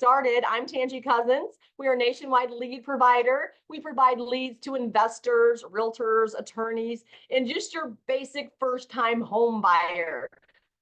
started. I'm Tangi Cousins. We are a nationwide lead provider. We provide leads to investors, realtors, attorneys, and just your basic first-time home buyer.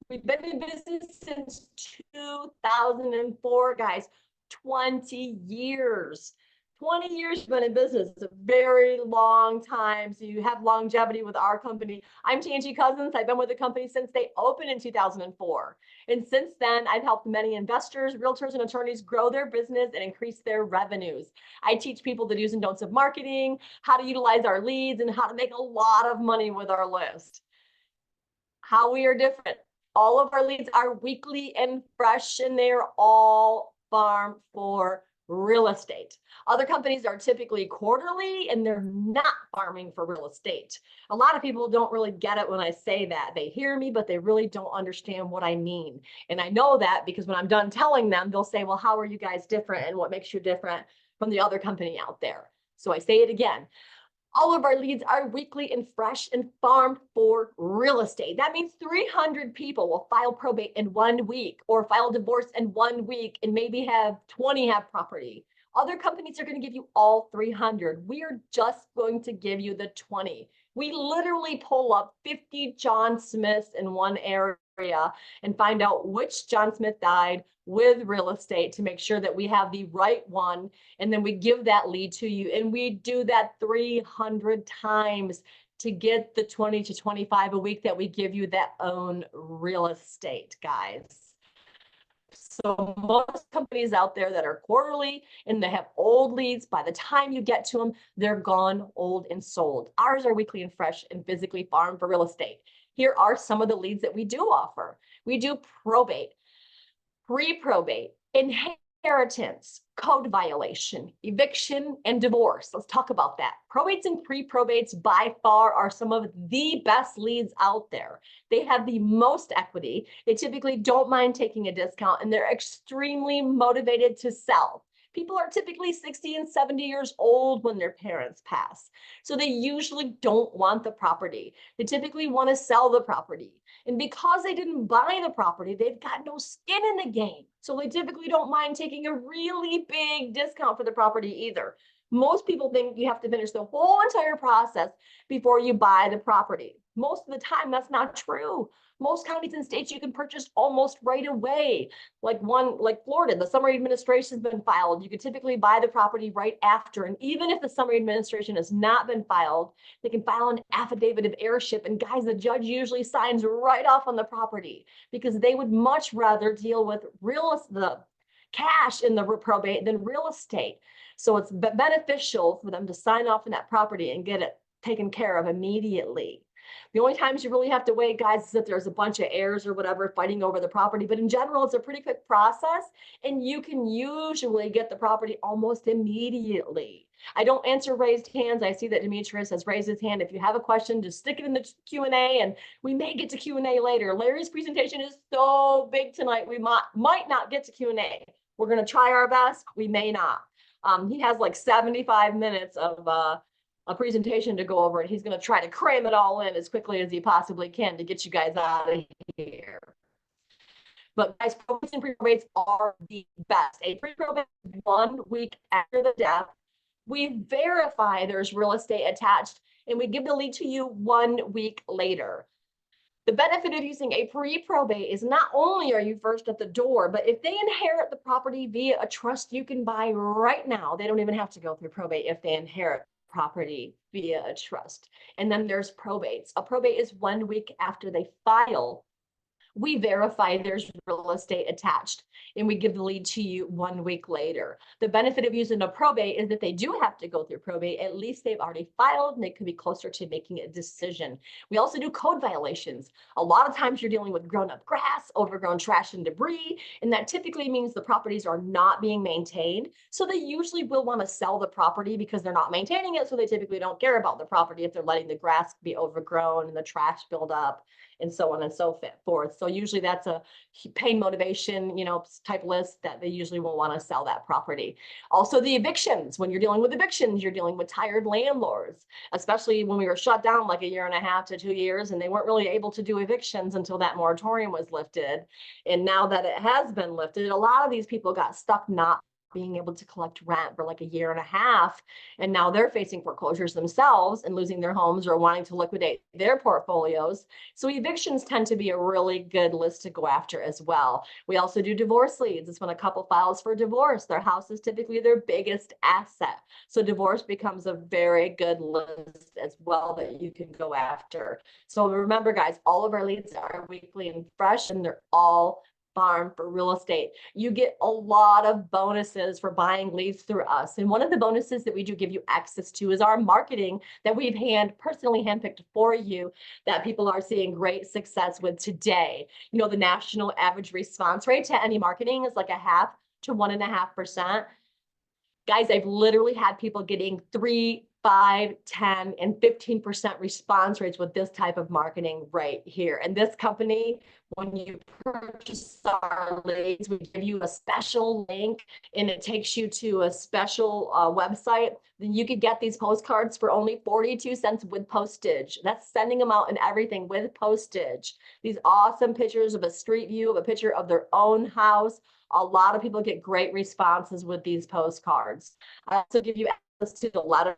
We've been in business since 2004, guys. 20 years. 20 years been in business. It's a very long time. So you have longevity with our company. I'm Tangi Cousins. I've been with the company since they opened in 2004. And since then, I've helped many investors, realtors, and attorneys grow their business and increase their revenues. I teach people the do's and don'ts of marketing, how to utilize our leads, and how to make a lot of money with our list. How we are different. All of our leads are weekly and fresh, and they're all farm for real estate. Other companies are typically quarterly, and they're not farming for real estate. A lot of people don't really get it when I say that. They hear me, but they really don't understand what I mean. And I know that because when I'm done telling them, they'll say, well, how are you guys different, and what makes you different from the other company out there? So I say it again. All of our leads are weekly and fresh and farmed for real estate. That means 300 people will file probate in 1 week or file divorce in 1 week and maybe have 20 have property. Other companies are going to give you all 300. We are just going to give you the 20. We literally pull up 50 John Smiths in one area and find out which John Smith died with real estate to make sure that we have the right one. And then we give that lead to you. And we do that 300 times to get the 20 to 25 a week that we give you that own real estate, guys. So most companies out there that are quarterly and they have old leads, by the time you get to them, they're gone, old, and sold. Ours are weekly and fresh and physically farmed for real estate. Here are some of the leads that we do offer. We do probate, pre-probate, inheritance, code violation, eviction, and divorce. Let's talk about that. Probates and pre-probates by far are some of the best leads out there. They have the most equity. They typically don't mind taking a discount, and they're extremely motivated to sell. People are typically 60 and 70 years old when their parents pass. So they usually don't want the property. They typically want to sell the property. And because they didn't buy the property, they've got no skin in the game. So they typically don't mind taking a really big discount for the property either. Most people think you have to finish the whole entire process before you buy the property. Most of the time, that's not true. Most counties and states you can purchase almost right away. Like Florida, the summary administration has been filed. You could typically buy the property right after. And even if the summary administration has not been filed, they can file an affidavit of heirship. And guys, the judge usually signs right off on the property because they would much rather deal with the cash in the probate than real estate. So it's beneficial for them to sign off on that property and get it taken care of immediately. The only times you really have to wait, guys, is if there's a bunch of heirs or whatever fighting over the property. But in general, it's a pretty quick process, and you can usually get the property almost immediately. I don't answer raised hands. I see that Demetrius has raised his hand. If you have a question, just stick it in the Q&A, and we may get to Q&A later. Larry's presentation is so big tonight, we might not get to Q&A. We're going to try our best. We may not. He has like 75 minutes of a presentation to go over, and he's going to try to cram it all in as quickly as he possibly can to get you guys out of here. But guys, probates and pre-probates are the best. A pre-probate 1 week after the death. We verify there's real estate attached, and we give the lead to you 1 week later. The benefit of using a pre-probate is not only are you first at the door, but if they inherit the property via a trust, you can buy right now. They don't even have to go through probate if they inherit property via a trust. And then there's probates. A probate is 1 week after they file. We verify there's real estate attached, and we give the lead to you 1 week later. The benefit of using a probate is that they do have to go through probate. At least they've already filed, and they could be closer to making a decision. We also do code violations. A lot of times you're dealing with grown-up grass, overgrown trash and debris, and that typically means the properties are not being maintained. So they usually will want to sell the property because they're not maintaining it, so they typically don't care about the property if they're letting the grass be overgrown and the trash build up and so on and so forth. So usually that's a pain motivation, type list that they usually will want to sell that property. Also the evictions. When you're dealing with evictions, you're dealing with tired landlords, especially when we were shut down like a year and a half to 2 years, and they weren't really able to do evictions until that moratorium was lifted. And now that it has been lifted, a lot of these people got stuck not being able to collect rent for like a year and a half. And now they're facing foreclosures themselves and losing their homes or wanting to liquidate their portfolios. So evictions tend to be a really good list to go after as well. We also do divorce leads. It's when a couple files for divorce. Their house is typically their biggest asset. So divorce becomes a very good list as well that you can go after. So remember, guys, all of our leads are weekly and fresh, and they're all farm for real estate. You get a lot of bonuses for buying leads through us. And one of the bonuses that we do give you access to is our marketing that we've personally handpicked for you that people are seeing great success with today. The national average response rate to any marketing is like 0.5 to 1.5%. Guys, I've literally had people getting 3, 5, 10, and 15% response rates with this type of marketing right here. And this company, when you purchase our leads, we give you a special link and it takes you to a special website. Then you could get these postcards for only 42 cents with postage. That's sending them out and everything with postage. These awesome pictures of a street view, of a picture of their own house. A lot of people get great responses with these postcards. I also give you access to the letter.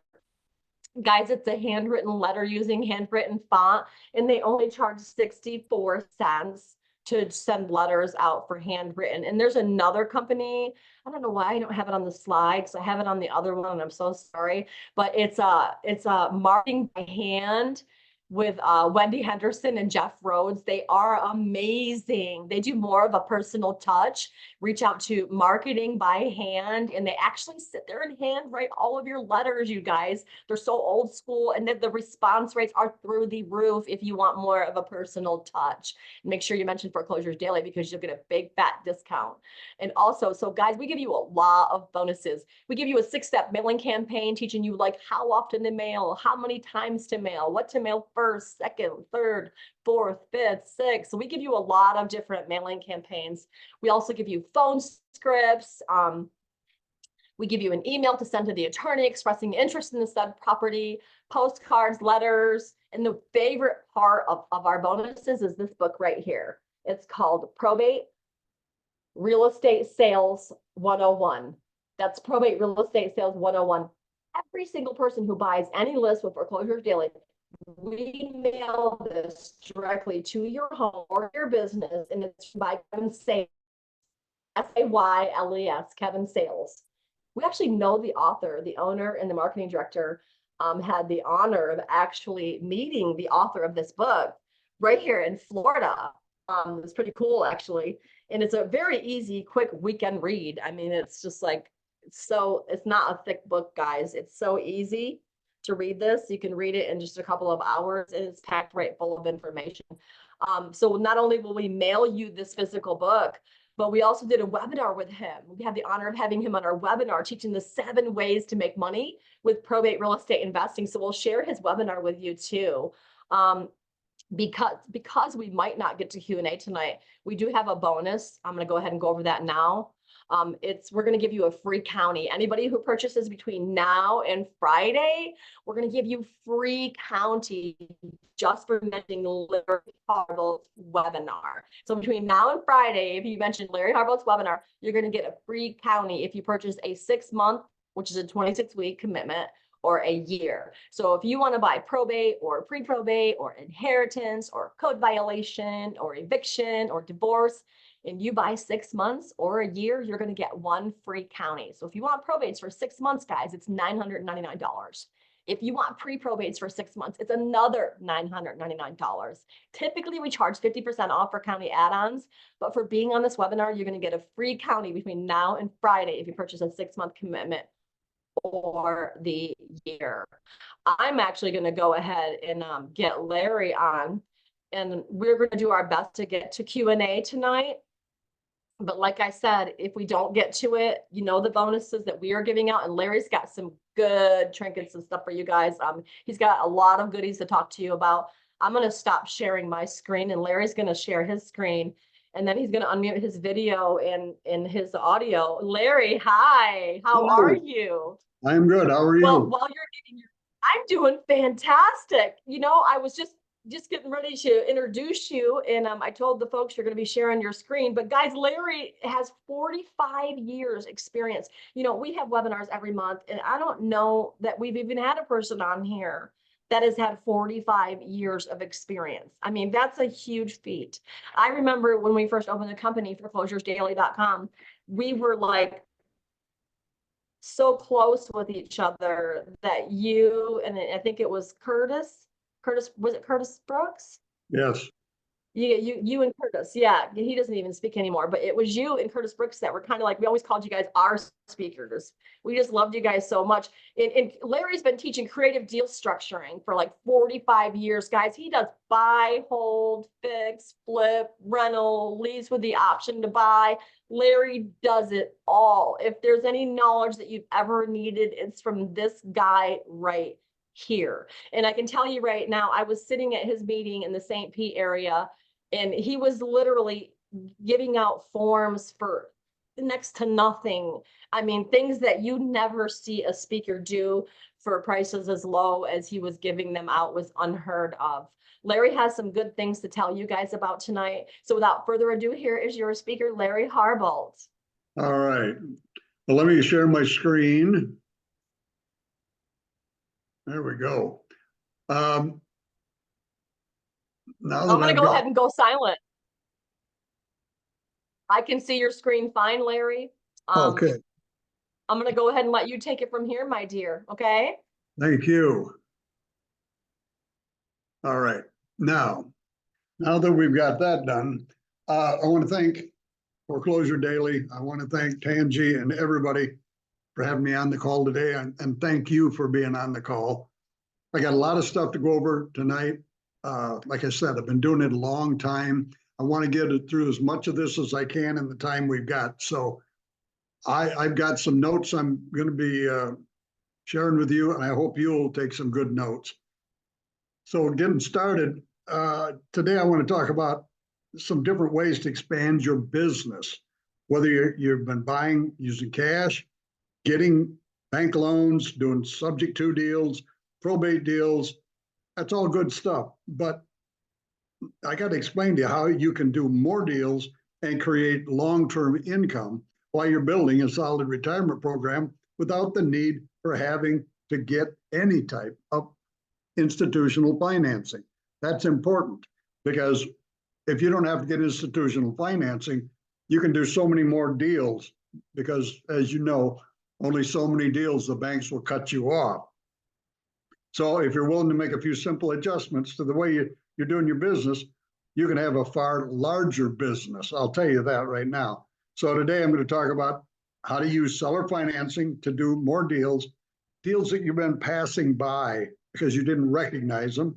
Guys, it's a handwritten letter using handwritten font, and they only charge 64 cents to send letters out for handwritten. And there's another company, I don't know why I don't have it on the slide, because I have it on the other one, and I'm so sorry, but it's a marketing by hand with Wendy Henderson and Jeff Rhodes. They are amazing. They do more of a personal touch. Reach out to marketing by hand, and they actually sit there and handwrite all of your letters, you guys. They're so old school, and the response rates are through the roof if you want more of a personal touch. Make sure you mention Foreclosures Daily because you'll get a big fat discount. And also, so guys, we give you a lot of bonuses. We give you a 6-step mailing campaign teaching you like how often to mail, how many times to mail, what to mail first, second, third, fourth, fifth, sixth. So we give you a lot of different mailing campaigns. We also give you phone scripts. We give you an email to send to the attorney expressing interest in the said property, postcards, letters. And the favorite part of our bonuses is this book right here. It's called Probate Real Estate Sales 101. That's Probate Real Estate Sales 101. Every single person who buys any list with Foreclosures Daily, we mail this directly to your home or your business, and it's by Kevin Sales, Sayles, Kevin Sales. We actually know the author, the owner, and the marketing director had the honor of actually meeting the author of this book right here in Florida. It's pretty cool, actually. And it's a very easy, quick weekend read. I mean, it's just like, it's not a thick book, guys. It's so easy to read this. You can read it in just a couple of hours, and it's packed right full of information. So not only will we mail you this physical book, but we also did a webinar with him. We had the honor of having him on our webinar, teaching the 7 ways to make money with probate real estate investing. So we'll share his webinar with you too. Because we might not get to Q&A tonight, we do have a bonus. I'm going to go ahead and go over that now. We're going to give you a free county. Anybody who purchases between now and Friday, we're going to give you free county just for mentioning Larry Harbolt's webinar. So between now and Friday, if you mention Larry Harbolt's webinar, you're going to get a free county if you purchase a 6-month, which is a 26-week commitment, or a year. So if you want to buy probate or pre-probate or inheritance or code violation or eviction or divorce, and you buy 6 months or a year, you're going to get 1 free county. So if you want probates for 6 months, guys, it's $999. If you want pre-probates for 6 months, it's another $999. Typically, we charge 50% off for county add-ons, but for being on this webinar, you're going to get a free county between now and Friday if you purchase a 6-month commitment or the year. I'm actually going to go ahead and get Larry on, and we're going to do our best to get to Q&A tonight. But like I said, if we don't get to it, you know, the bonuses that we are giving out, and Larry's got some good trinkets and stuff for you guys. He's got a lot of goodies to talk to you about. I'm going to stop sharing my screen and Larry's going to share his screen. And then he's going to unmute his video and his audio. Larry, hi, how are Hello, you? I'm good. How are Well, you? while you're getting your, I'm doing fantastic. You know, I was just getting ready to introduce you, and I told the folks you're going to be sharing your screen. But guys, Larry has 45 years experience. You know, we have webinars every month, and I don't know that we've even had a person on here that has had 45 years of experience. I mean, that's a huge feat. I remember when we first opened the company, ForeclosuresDaily.com, we were like so close with each other that you and I think it was Curtis, was it Curtis Brooks? Yes. You and Curtis, yeah, he doesn't even speak anymore, but it was you and Curtis Brooks that were kind of like, we always called you guys our speakers. We just loved you guys so much. And Larry's been teaching creative deal structuring for like 45 years, guys. He does buy, hold, fix, flip, rental, lease with the option to buy. Larry does it all. If there's any knowledge that you've ever needed, it's from this guy right here. And I can tell you right now, I was sitting at his meeting in the St. Pete area, and he was literally giving out forms for next to nothing. I mean, things that you never see a speaker do for prices as low as he was giving them out was unheard of. Larry has some good things to tell you guys about tonight. So without further ado, here is your speaker, Larry Harbolt. All right. Well, let me share my screen. There we go. Now I'm that going to I've go got, ahead and go silent. I can see your screen fine, Larry. okay, I'm going to go ahead and let you take it from here, my dear. Okay. thank you. All right. Now that we've got that done, I want to thank Foreclosure Daily. I want to thank Tangi and everybody for having me on the call today, and thank you for being on the call. I got a lot of stuff to go over tonight. Like I said, I've been doing it a long time. I want to get it through as much of this as I can in the time we've got. So I've got some notes I'm going to be sharing with you, and I hope you'll take some good notes. So getting started, today I want to talk about some different ways to expand your business, whether you've been buying using cash, getting bank loans, doing subject to deals, probate deals. That's all good stuff. But I got to explain to you how you can do more deals and create long-term income while you're building a solid retirement program without the need for having to get any type of institutional financing. That's important because if you don't have to get institutional financing, you can do so many more deals because, as you know, only so many deals the banks will cut you off. So if you're willing to make a few simple adjustments to the way you're doing your business, you can have a far larger business. I'll tell you that right now. So today I'm going to talk about how to use seller financing to do more deals that you've been passing by because you didn't recognize them.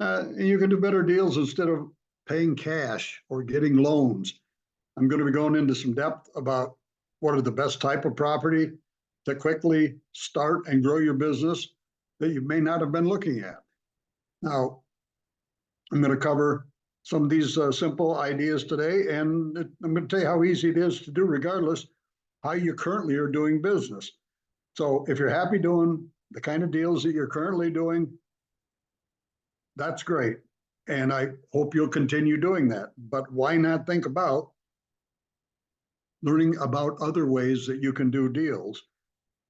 And you can do better deals instead of paying cash or getting loans. I'm going to be going into some depth about what are the best type of property to quickly start and grow your business that you may not have been looking at. Now, I'm going to cover some of these simple ideas today, and I'm going to tell you how easy it is to do regardless how you currently are doing business. So if you're happy doing the kind of deals that you're currently doing, that's great. And I hope you'll continue doing that. But why not think about learning about other ways that you can do deals?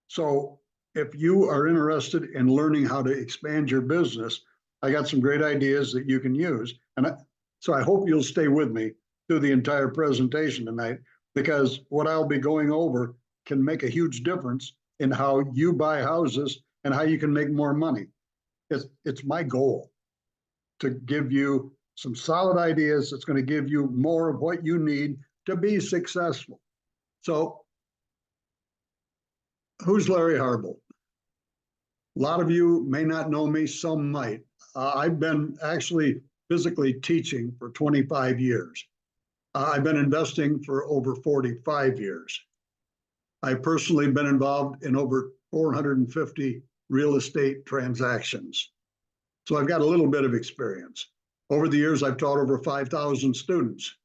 So if you are interested in learning how to expand your business, I got some great ideas that you can use. So I hope you'll stay with me through the entire presentation tonight, because what I'll be going over can make a huge difference in how you buy houses and how you can make more money. It's my goal to give you some solid ideas that's going to give you more of what you need to be successful. So who's Larry Harbolt? A lot of you may not know me, some might. I've been actually physically teaching for 25 years. I've been investing for over 45 years. I've personally been involved in over 450 real estate transactions. So I've got a little bit of experience. Over the years, I've taught over 5,000 students.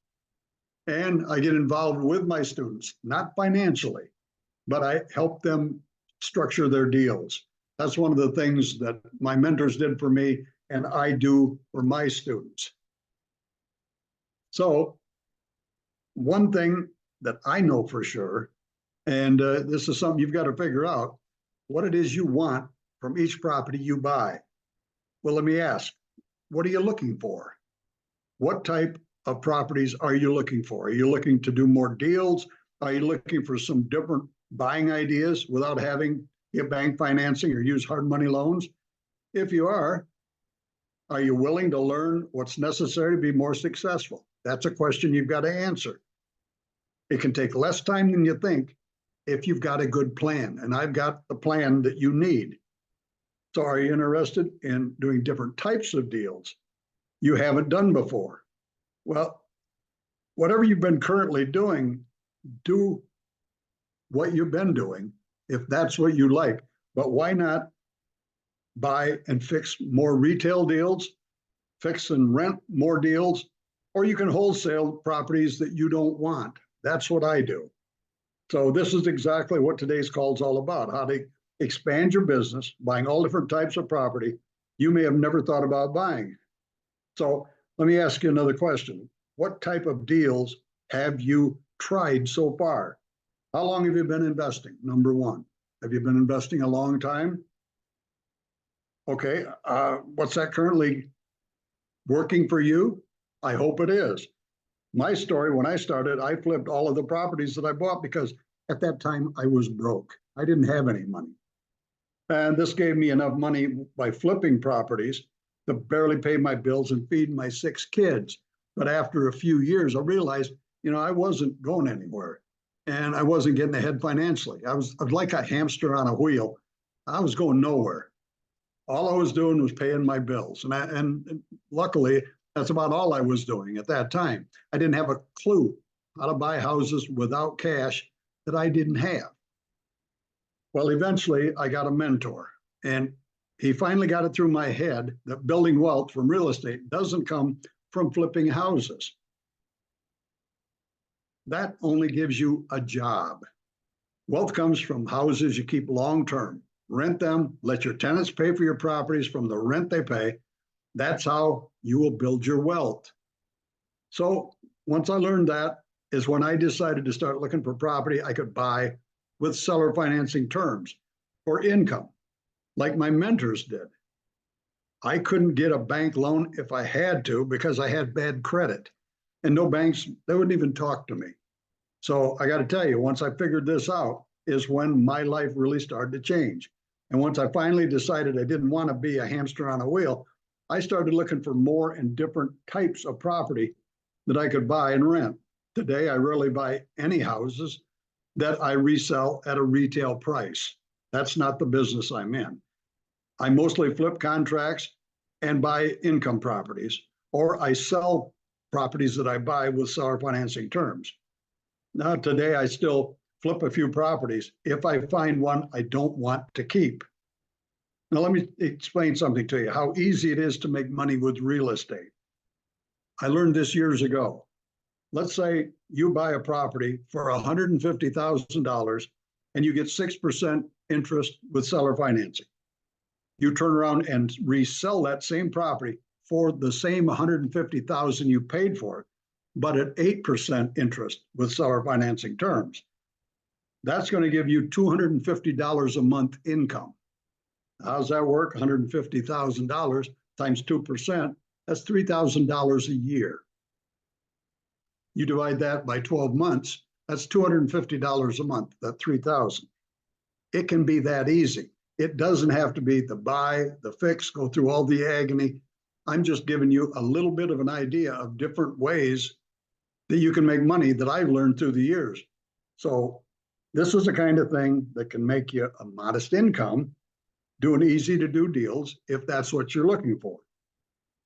And I get involved with my students, not financially, but I help them structure their deals. That's one of the things that my mentors did for me and I do for my students. So one thing that I know for sure, and this is something you've got to figure out, what it is you want from each property you buy. Well, let me ask, what are you looking for? What type of properties are you looking for? Are you looking to do more deals? Are you looking for some different buying ideas without having to get bank financing or use hard money loans? If you are you willing to learn what's necessary to be more successful? That's a question you've got to answer. It can take less time than you think if you've got a good plan, and I've got the plan that you need. So are you interested in doing different types of deals you haven't done before? Well, whatever you've been currently doing, do what you've been doing if that's what you like. But why not buy and fix more retail deals, fix and rent more deals, or you can wholesale properties that you don't want. That's what I do. So this is exactly what today's call is all about, how to expand your business, buying all different types of property you may have never thought about buying. So let me ask you another question. What type of deals have you tried so far? How long have you been investing? Number one, have you been investing a long time? Okay, what's that currently working for you? I hope it is. My story, when I started, I flipped all of the properties that I bought because at that time I was broke. I didn't have any money. And this gave me enough money by flipping properties to barely pay my bills and feed my 6 kids. But after a few years, I realized, I wasn't going anywhere and I wasn't getting ahead financially. I was like a hamster on a wheel. I was going nowhere. All I was doing was paying my bills. And luckily, that's about all I was doing at that time. I didn't have a clue how to buy houses without cash that I didn't have. Well, eventually I got a mentor, and he finally got it through my head that building wealth from real estate doesn't come from flipping houses. That only gives you a job. Wealth comes from houses you keep long-term. Rent them, let your tenants pay for your properties from the rent they pay. That's how you will build your wealth. So once I learned that is when I decided to start looking for property I could buy with seller financing terms for income, like my mentors did. I couldn't get a bank loan if I had to because I had bad credit, and no banks, they wouldn't even talk to me. So I got to tell you, once I figured this out is when my life really started to change. And once I finally decided I didn't want to be a hamster on a wheel, I started looking for more and different types of property that I could buy and rent. Today, I rarely buy any houses that I resell at a retail price. That's not the business I'm in. I mostly flip contracts and buy income properties, or I sell properties that I buy with seller financing terms. Now, today, I still flip a few properties if I find one I don't want to keep. Now, let me explain something to you, how easy it is to make money with real estate. I learned this years ago. Let's say you buy a property for $150,000 and you get 6% interest with seller financing. You turn around and resell that same property for the same $150,000 you paid for it, but at 8% interest with seller financing terms. That's going to give you $250 a month income. How's that work? $150,000 times 2%, that's $3,000 a year. You divide that by 12 months, that's $250 a month, that $3,000. It can be that easy. It doesn't have to be the buy, the fix, go through all the agony. I'm just giving you a little bit of an idea of different ways that you can make money that I've learned through the years. So this is the kind of thing that can make you a modest income, doing easy to do deals if that's what you're looking for.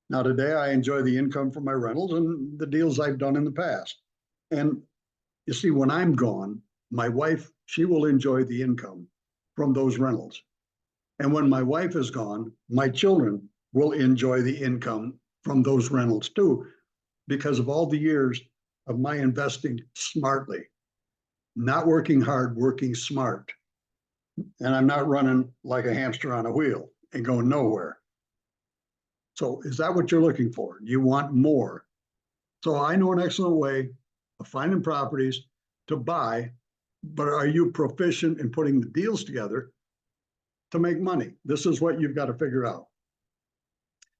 Now, today I enjoy the income from my rentals and the deals I've done in the past. And you see, when I'm gone, my wife, she will enjoy the income from those rentals. And when my wife is gone, my children, will enjoy the income from those rentals too, because of all the years of my investing smartly, not working hard, working smart. And I'm not running like a hamster on a wheel and going nowhere. So is that what you're looking for? You want more. So I know an excellent way of finding properties to buy, but are you proficient in putting the deals together to make money? This is what you've got to figure out.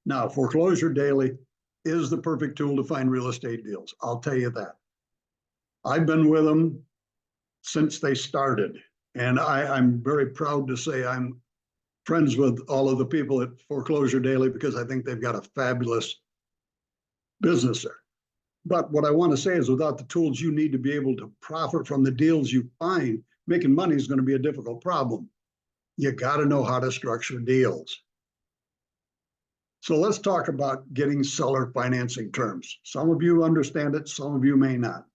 Now, Foreclosure Daily is the perfect tool to find real estate deals. I'll tell you that. I've been with them since they started, and I'm very proud to say I'm friends with all of the people at Foreclosure Daily because I think they've got a fabulous business there. But what I want to say is without the tools you need to be able to profit from the deals you find, making money is going to be a difficult problem. You got to know how to structure deals. So let's talk about getting seller financing terms. Some of you understand it, some of you may not.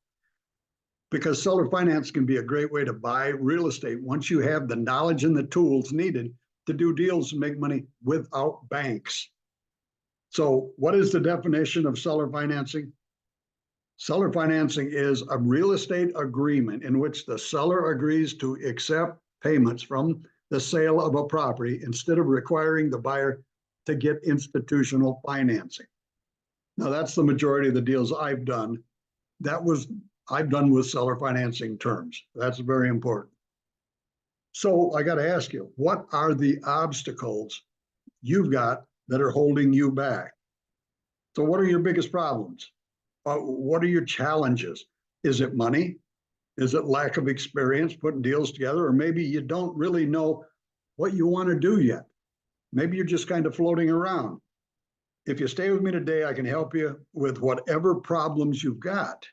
Because seller finance can be a great way to buy real estate once you have the knowledge and the tools needed to do deals and make money without banks. So what is the definition of seller financing? Seller financing is a real estate agreement in which the seller agrees to accept payments from the sale of a property instead of requiring the buyer to get institutional financing. Now, that's the majority of the deals I've done. I've done with seller financing terms. That's very important. So I got to ask you, what are the obstacles you've got that are holding you back? So what are your biggest problems? What are your challenges? Is it money? Is it lack of experience putting deals together? Or maybe you don't really know what you want to do yet. Maybe you're just kind of floating around. If you stay with me today, I can help you with whatever problems you've got.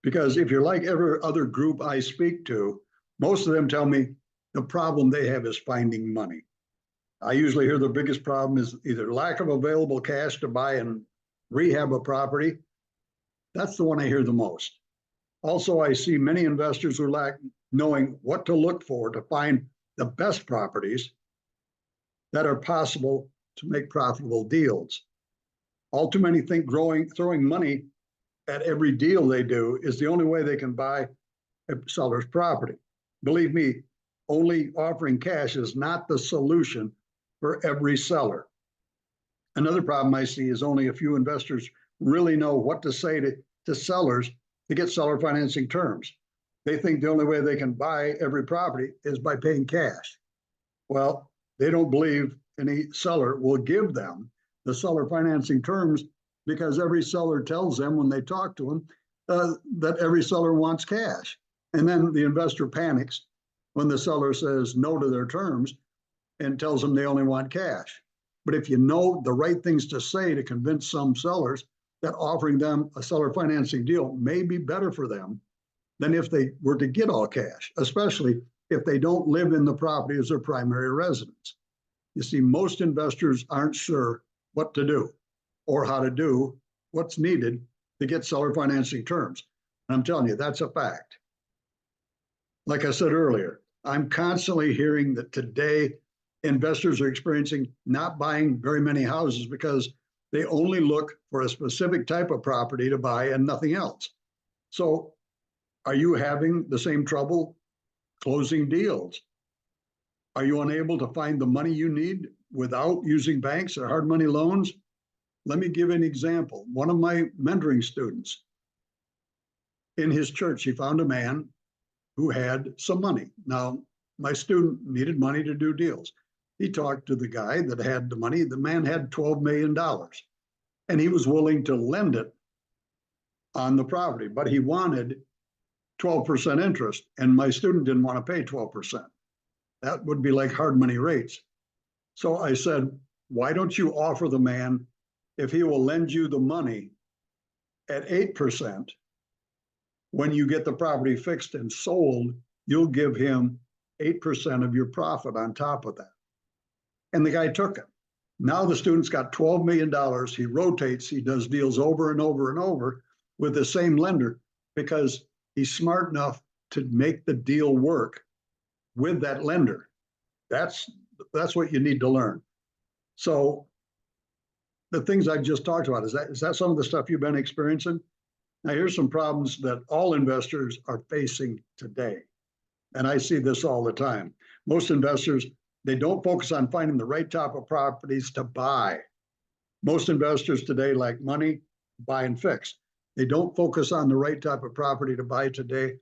Because if you're like every other group I speak to, most of them tell me the problem they have is finding money. I usually hear the biggest problem is either lack of available cash to buy and rehab a property. That's the one I hear the most. Also, I see many investors who lack knowing what to look for to find the best properties that are possible to make profitable deals. All too many think throwing money at every deal they do is the only way they can buy a seller's property. Believe me, only offering cash is not the solution for every seller. Another problem I see is only a few investors really know what to say to sellers to get seller financing terms. They think the only way they can buy every property is by paying cash. Well, they don't believe any seller will give them the seller financing terms because every seller tells them when they talk to them that every seller wants cash. And then the investor panics when the seller says no to their terms and tells them they only want cash. But if you know the right things to say to convince some sellers that offering them a seller financing deal may be better for them than if they were to get all cash, especially if they don't live in the property as their primary residence. You see, most investors aren't sure what to do or how to do what's needed to get seller financing terms. And I'm telling you, that's a fact. Like I said earlier, I'm constantly hearing that today investors are experiencing not buying very many houses because they only look for a specific type of property to buy and nothing else. So are you having the same trouble closing deals? Are you unable to find the money you need without using banks or hard money loans? Let me give an example. One of my mentoring students, in his church, he found a man who had some money. Now, my student needed money to do deals. He talked to the guy that had the money. The man had $12 million, and he was willing to lend it on the property, but he wanted 12% interest, and my student didn't want to pay 12%. That would be like hard money rates. So I said, why don't you offer the man, if he will lend you the money at 8%, when you get the property fixed and sold, you'll give him 8% of your profit on top of that. And the guy took it. Now the student's got $12 million. He rotates, he does deals over and over and over with the same lender because he's smart enough to make the deal work with that lender. That's what you need to learn. So the things I just talked about, is that some of the stuff you've been experiencing? Now, here's some problems that all investors are facing today. And I see this all the time. Most investors, they don't focus on finding the right type of properties to buy. Most investors today like money, buy and fix. They don't focus on the right type of property to buy today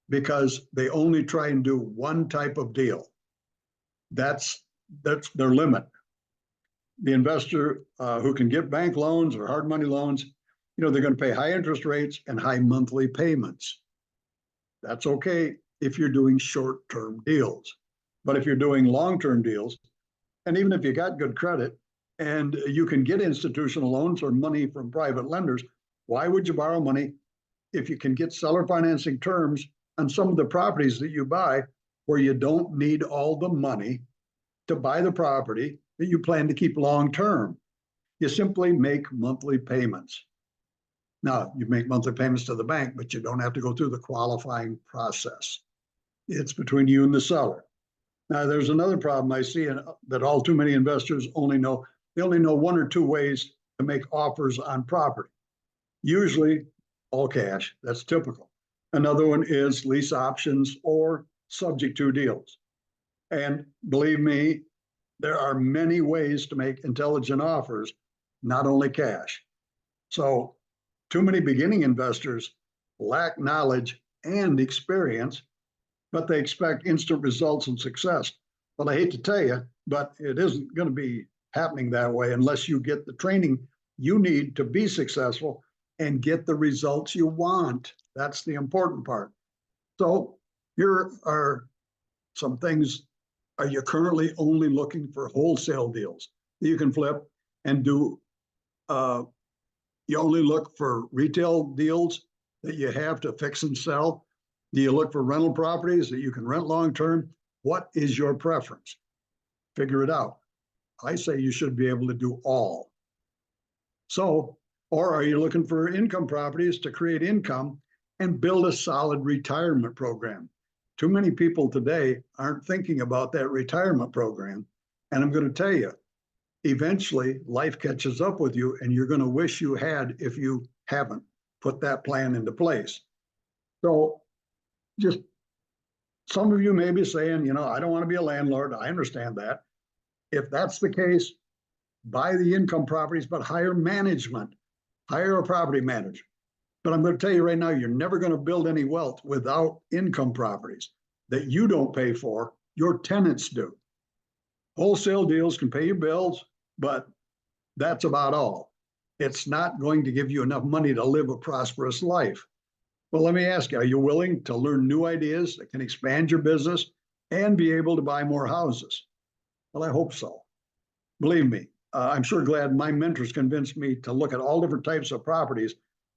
because they only try and do one type of deal. That's their limit. The investor who can get bank loans or hard money loans, they're going to pay high interest rates and high monthly payments. That's okay if you're doing short-term deals. But if you're doing long-term deals, and even if you got good credit and you can get institutional loans or money from private lenders, why would you borrow money if you can get seller financing terms on some of the properties that you buy where you don't need all the money to buy the property that you plan to keep long-term? You simply make monthly payments. Now, you make monthly payments to the bank, but you don't have to go through the qualifying process. It's between you and the seller. Now, there's another problem I see that all too many investors only know. They only know one or two ways to make offers on property. Usually all cash, that's typical. Another one is lease options or subject to deals. And believe me, there are many ways to make intelligent offers, not only cash. So too many beginning investors lack knowledge and experience, but they expect instant results and success. Well, I hate to tell you, but it isn't going to be happening that way unless you get the training you need to be successful and get the results you want. That's the important part. So here are some things. Are you currently only looking for wholesale deals that you can flip and do? You only look for retail deals that you have to fix and sell? Do you look for rental properties that you can rent long-term? What is your preference? Figure it out. I say you should be able to do all. So, or are you looking for income properties to create income and build a solid retirement program? Too many people today aren't thinking about that retirement program. And I'm going to tell you, eventually life catches up with you and you're going to wish you had if you haven't put that plan into place. So just some of you may be saying, I don't want to be a landlord. I understand that. If that's the case, buy the income properties, but hire management, hire a property manager. But I'm going to tell you right now, you're never going to build any wealth without income properties that you don't pay for, your tenants do. Wholesale deals can pay your bills, but that's about all. It's not going to give you enough money to live a prosperous life. Well, let me ask you, are you willing to learn new ideas that can expand your business and be able to buy more houses? Well, I hope so. Believe me, I'm sure glad my mentors convinced me to look at all different types of properties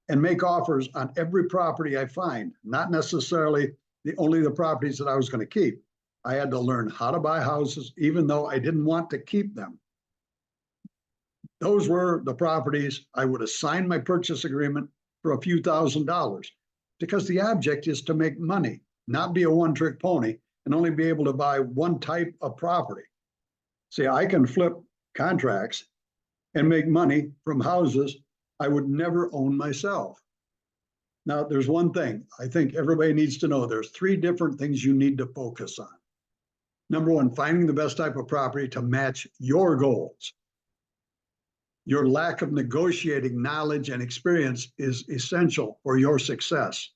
and make offers on every property I find, not necessarily only the properties that I was going to keep. I had to learn how to buy houses, even though I didn't want to keep them. Those were the properties I would have signed my purchase agreement for a few $1,000s, because the object is to make money, not be a one-trick pony and only be able to buy one type of property. See, I can flip contracts and make money from houses I would never own myself. Now, there's one thing I think everybody needs to know. There's 3 different things you need to focus on. Number 1, finding the best type of property to match your goals. Your lack of negotiating knowledge and experience is essential for your success,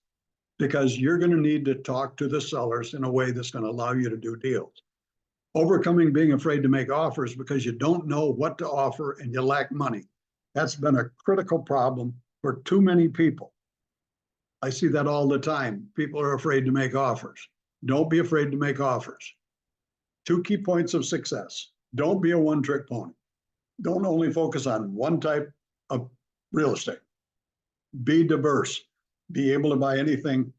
because you're going to need to talk to the sellers in a way that's going to allow you to do deals. Overcoming being afraid to make offers because you don't know what to offer and you lack money. That's been a critical problem for too many people. I see that all the time. People are afraid to make offers. Don't be afraid to make offers. 2 key points of success. Don't be a one-trick pony. Don't only focus on one type of real estate. Be diverse. Be able to buy anything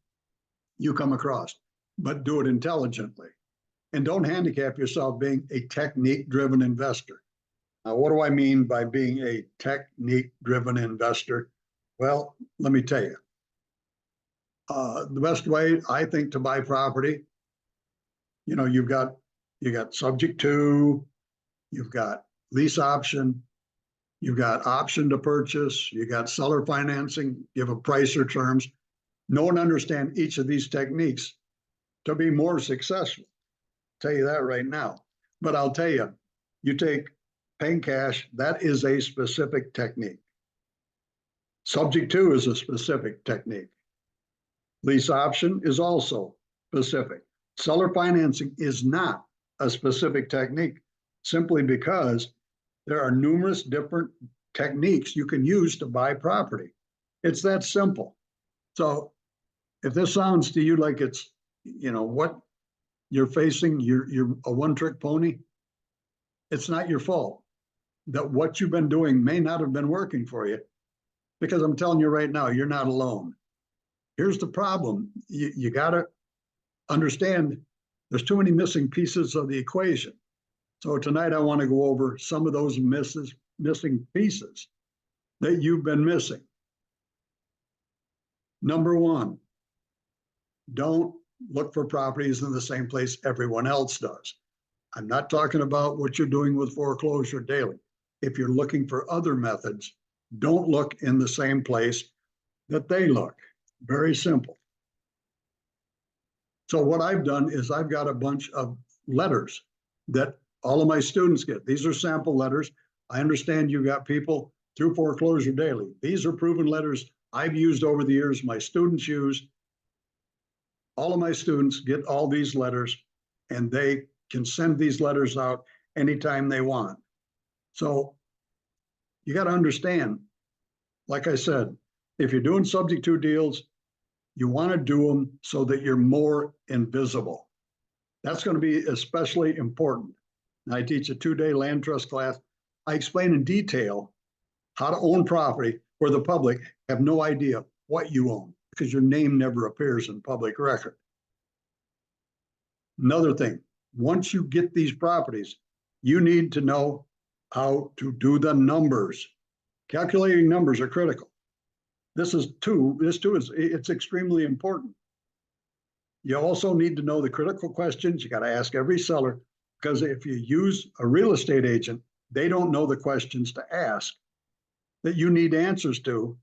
you come across, but do it intelligently. And don't handicap yourself being a technique-driven investor. Now, what do I mean by being a technique-driven investor? Well, let me tell you. The best way, I think, to buy property, you've got subject to, you've got lease option, you've got option to purchase, you got seller financing, you have a price or terms. Know and understand each of these techniques to be more successful. I'll tell you that right now. But I'll tell you, you take paying cash, that is a specific technique. Subject to is a specific technique. Lease option is also specific. Seller financing is not a specific technique, simply because there are numerous different techniques you can use to buy property. It's that simple. So if this sounds to you like it's, what you're facing, you're a one-trick pony, it's not your fault. That what you've been doing may not have been working for you, because I'm telling you right now, you're not alone. Here's the problem. You got to understand there's too many missing pieces of the equation. So tonight I want to go over some of those missing pieces that you've been missing. Number one, don't look for properties in the same place everyone else does. I'm not talking about what you're doing with Foreclosure Daily. If you're looking for other methods, don't look in the same place that they look. Very simple. So what I've done is I've got a bunch of letters that all of my students get. These are sample letters. I understand you've got people through Foreclosure Daily. These are proven letters I've used over the years, my students use. All of my students get all these letters, and they can send these letters out anytime they want. So you got to understand, like I said, if you're doing subject to deals, you want to do them so that you're more invisible. That's going to be especially important. I teach a 2-day land trust class. I explain in detail how to own property where the public have no idea what you own, because your name never appears in public record. Another thing, once you get these properties, you need to know how to do the numbers. Calculating numbers are critical. This too is it's extremely important. You also need to know the critical questions. You got to ask every seller, because if you use a real estate agent, they don't know the questions to ask that you need answers to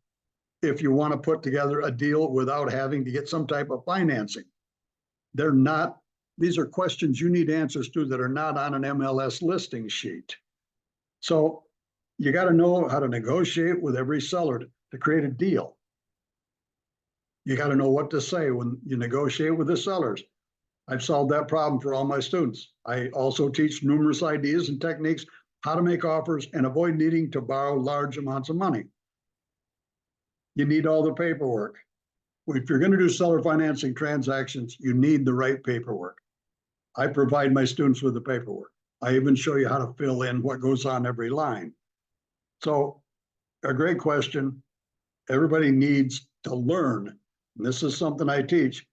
if you want to put together a deal without having to get some type of financing. These are questions you need answers to that are not on an MLS listing sheet. So you got to know how to negotiate with every seller to create a deal. You got to know what to say when you negotiate with the sellers. I've solved that problem for all my students. I also teach numerous ideas and techniques how to make offers and avoid needing to borrow large amounts of money. You need all the paperwork. If you're going to do seller financing transactions, you need the right paperwork. I provide my students with the paperwork. I even show you how to fill in what goes on every line. So a great question. Everybody needs to learn. And this is something I teach,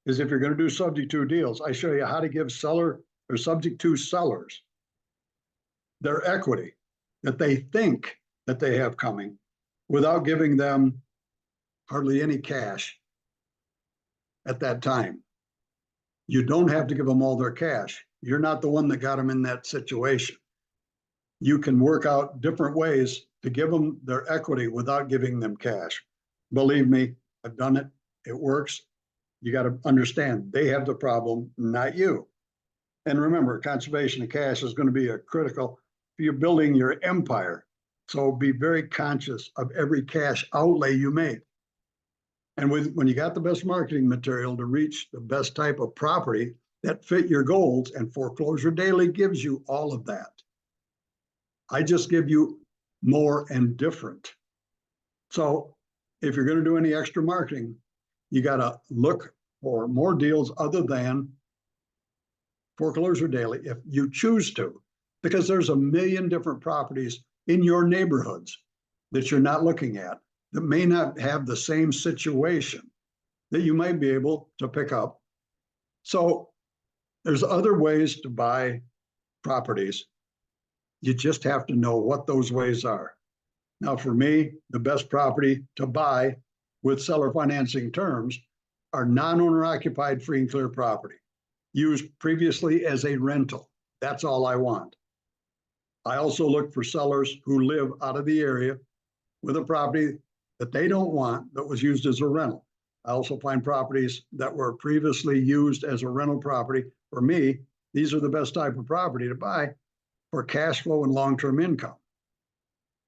is if you're going to do subject to deals, I show you how to give seller or subject to sellers their equity that they think that they have coming without giving them hardly any cash at that time. You don't have to give them all their cash. You're not the one that got them in that situation. You can work out different ways to give them their equity without giving them cash. Believe me, I've done it. It works. You got to understand they have the problem, not you. And remember, conservation of cash is going to be a critical for you building your empire. So be very conscious of every cash outlay you make. And when you got the best marketing material to reach the best type of property that fit your goals, and Foreclosure Daily gives you all of that. I just give you more and different. So if you're going to do any extra marketing, you got to look for more deals other than Foreclosure Daily if you choose to, because there's a million different properties in your neighborhoods that you're not looking at that may not have the same situation that you might be able to pick up. So there's other ways to buy properties. You just have to know what those ways are. Now, for me, the best property to buy with seller financing terms are non-owner occupied free and clear property used previously as a rental. That's all I want. I also look for sellers who live out of the area with a property that they don't want that was used as a rental. I also find properties that were previously used as a rental property. For me, these are the best type of property to buy for cash flow and long-term income.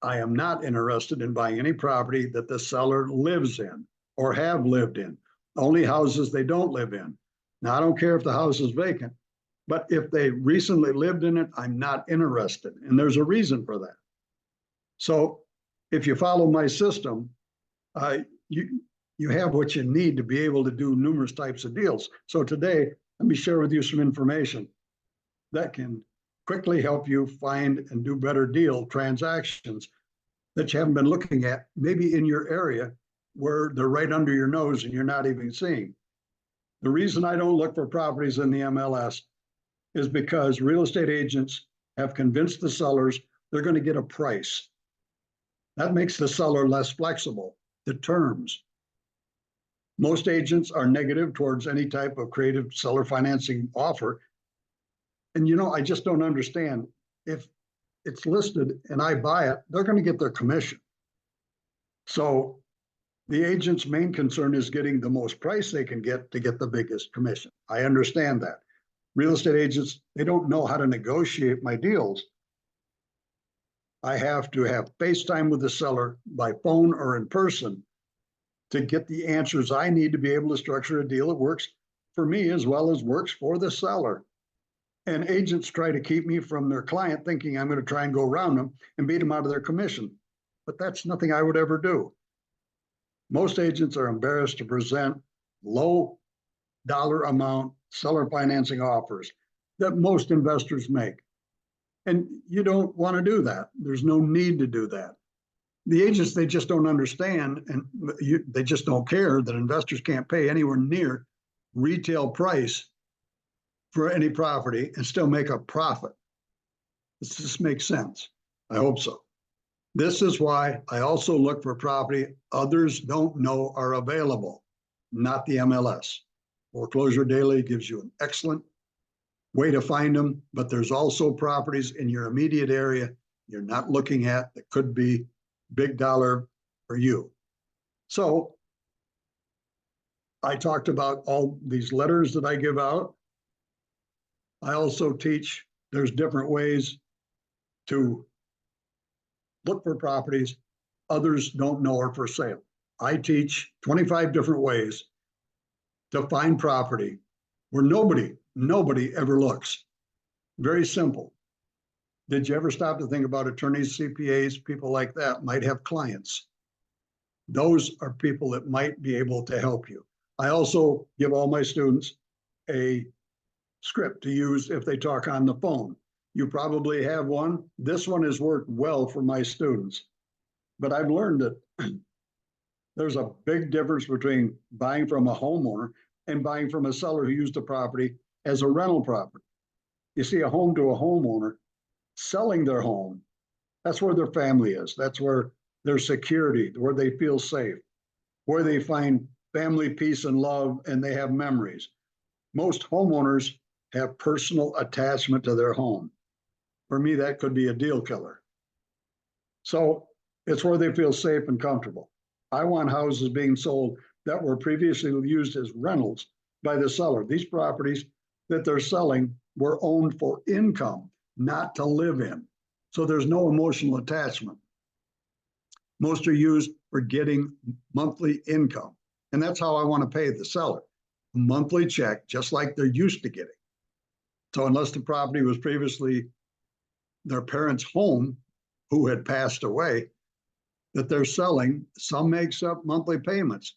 I am not interested in buying any property that the seller lives in or have lived in, only houses they don't live in. Now, I don't care if the house is vacant, but if they recently lived in it, I'm not interested. And there's a reason for that. So if you follow my system, you have what you need to be able to do numerous types of deals. So today, let me share with you some information that can quickly help you find and do better deal transactions that you haven't been looking at, maybe in your area where they're right under your nose and you're not even seeing. The reason I don't look for properties in the MLS is because real estate agents have convinced the sellers they're going to get a price. That makes the seller less flexible. The terms. Most agents are negative towards any type of creative seller financing offer. And I just don't understand. If it's listed and I buy it, they're going to get their commission. So the agent's main concern is getting the most price they can get to get the biggest commission. I understand that. Real estate agents, they don't know how to negotiate my deals. I have to have FaceTime with the seller by phone or in person to get the answers I need to be able to structure a deal that works for me as well as works for the seller. And agents try to keep me from their client thinking I'm going to try and go around them and beat them out of their commission. But that's nothing I would ever do. Most agents are embarrassed to present low dollar amount seller financing offers that most investors make. And you don't want to do that. There's no need to do that. The agents, they just don't understand, and they just don't care that investors can't pay anywhere near retail price for any property and still make a profit. This just makes sense. I hope so. This is why I also look for property others don't know are available, not the MLS. Foreclosure Daily gives you an excellent way to find them, but there's also properties in your immediate area you're not looking at that could be big dollar for you. So I talked about all these letters that I give out. I also teach there's different ways to look for properties others don't know are for sale. I teach 25 different ways to find property where nobody ever looks. Very simple. Did you ever stop to think about attorneys, CPAs, people like that might have clients? Those are people that might be able to help you. I also give all my students a script to use if they talk on the phone. You probably have one. This one has worked well for my students, but I've learned that there's a big difference between buying from a homeowner and buying from a seller who used the property as a rental property. You see, a home to a homeowner selling their home, that's where their family is. That's where their security, where they feel safe, where they find family peace and love, and they have memories. Most homeowners have personal attachment to their home. For me, that could be a deal killer. So it's where they feel safe and comfortable. I want houses being sold that were previously used as rentals by the seller. These properties that they're selling were owned for income, not to live in. So there's no emotional attachment. Most are used for getting monthly income. And that's how I want to pay the seller. A monthly check, just like they're used to getting. So unless the property was previously their parents' home who had passed away, that they're selling, some makes up monthly payments.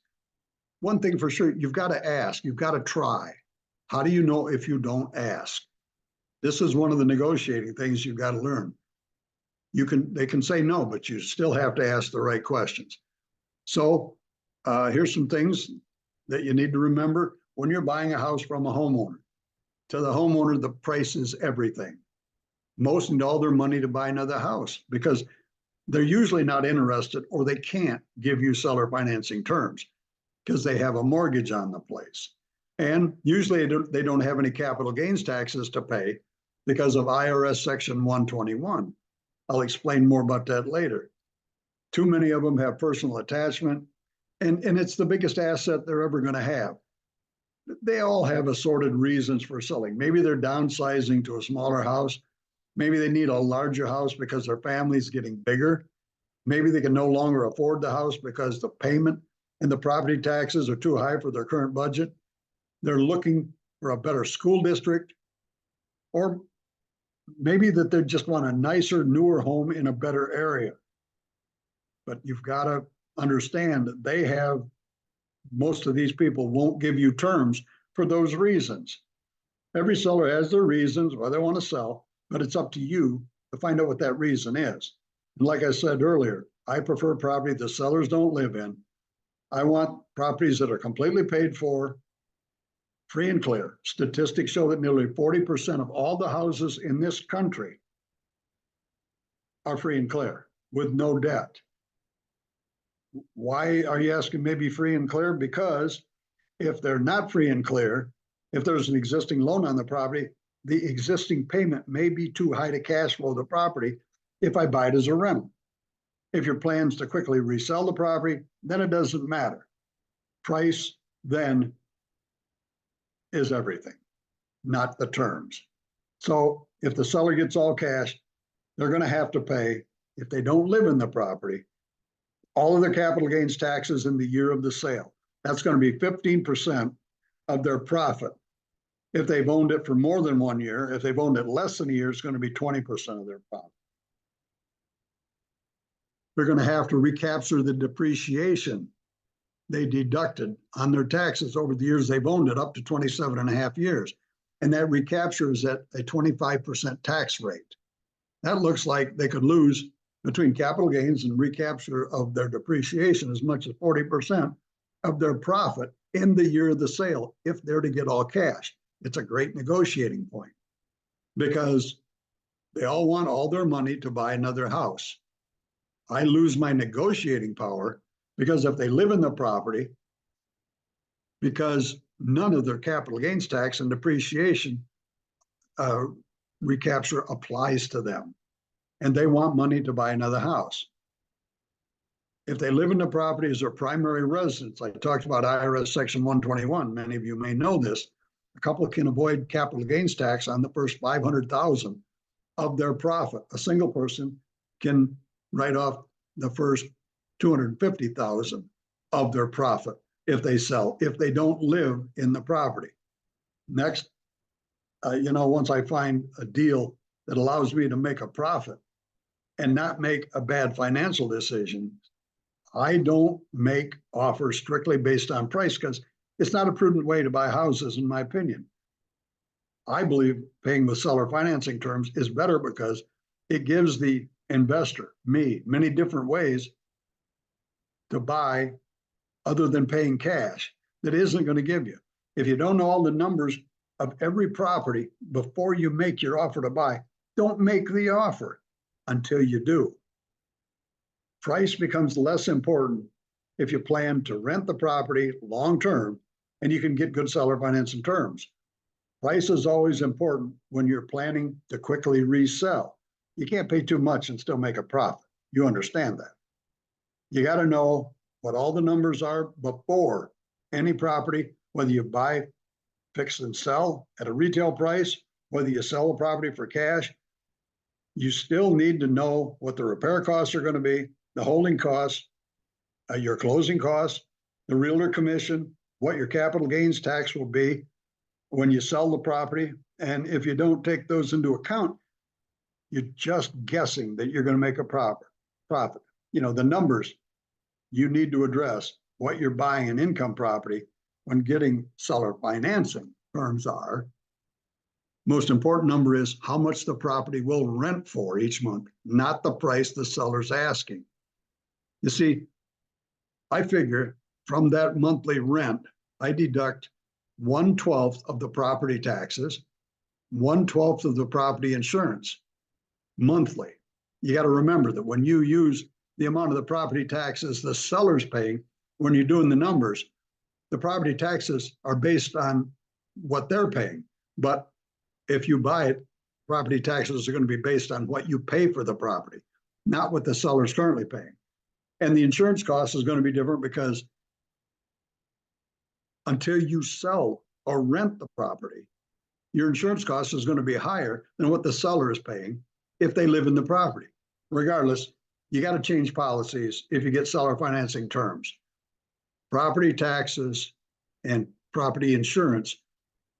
One thing for sure, you've got to ask, you've got to try. How do you know if you don't ask? This is one of the negotiating things you've got to learn. They can say no, but you still have to ask the right questions. So here's some things that you need to remember when you're buying a house from a homeowner. To the homeowner, the price is everything. Most need all their money to buy another house because they're usually not interested or they can't give you seller financing terms because they have a mortgage on the place. And usually they don't have any capital gains taxes to pay because of IRS Section 121. I'll explain more about that later. Too many of them have personal attachment, and it's the biggest asset they're ever going to have. They all have assorted reasons for selling. Maybe they're downsizing to a smaller house. Maybe they need a larger house because their family's getting bigger. Maybe they can no longer afford the house because the payment and the property taxes are too high for their current budget. They're looking for a better school district, or maybe that they just want a nicer, newer home in a better area. But you've got to understand that they have, most of these people won't give you terms for those reasons. Every seller has their reasons why they want to sell, but it's up to you to find out what that reason is. And like I said earlier, I prefer property the sellers don't live in. I want properties that are completely paid for, free and clear. Statistics show that nearly 40% of all the houses in this country are free and clear with no debt. Why are you asking maybe free and clear? Because if they're not free and clear, if there's an existing loan on the property, the existing payment may be too high to cash flow the property if I buy it as a rental. If your plan's to quickly resell the property, then it doesn't matter. Price then is everything, not the terms. So if the seller gets all cash, they're going to have to pay, if they don't live in the property, all of their capital gains taxes in the year of the sale. That's going to be 15% of their profit. If they've owned it for more than 1 year, if they've owned it less than a year, it's going to be 20% of their profit. They're going to have to recapture the depreciation they deducted on their taxes over the years they've owned it, up to 27 and a half years. And that recapture is at a 25% tax rate. That looks like they could lose between capital gains and recapture of their depreciation as much as 40% of their profit in the year of the sale if they're to get all cash. It's a great negotiating point because they all want all their money to buy another house. I lose my negotiating power because if they live in the property, because none of their capital gains tax and depreciation recapture applies to them, and they want money to buy another house. If they live in the property as their primary residence, I talked about IRS Section 121. Many of you may know this. A couple can avoid capital gains tax on the first $500,000 of their profit. A single person can write off the first $250,000 of their profit if they sell, if they don't live in the property. Next, once I find a deal that allows me to make a profit and not make a bad financial decision, I don't make offers strictly based on price because it's not a prudent way to buy houses, in my opinion. I believe paying with seller financing terms is better because it gives the investor, me, many different ways to buy other than paying cash that isn't going to give you. If you don't know all the numbers of every property before you make your offer to buy, don't make the offer until you do. Price becomes less important if you plan to rent the property long-term and you can get good seller financing terms. Price is always important when you're planning to quickly resell. You can't pay too much and still make a profit. You understand that. You got to know what all the numbers are before any property, whether you buy, fix and sell at a retail price, whether you sell a property for cash. You still need to know what the repair costs are going to be, the holding costs, your closing costs, the realtor commission, what your capital gains tax will be when you sell the property. And if you don't take those into account, you're just guessing that you're going to make a profit. The numbers you need to address what you're buying an income property when getting seller financing terms are. Most important number is how much the property will rent for each month, not the price the seller's asking. You see, I figure from that monthly rent, I deduct 1/12 of the property taxes, 1/12 of the property insurance monthly. You got to remember that when you use the amount of the property taxes the seller's paying, when you're doing the numbers, the property taxes are based on what they're paying. But if you buy it property taxes are going to be based on what you pay for the property, not what the seller is currently paying. And the insurance cost is going to be different because until you sell or rent the property, your insurance cost is going to be higher than what the seller is paying if they live in the property. Regardless, you got to change policies if you get seller financing terms. Property taxes and property insurance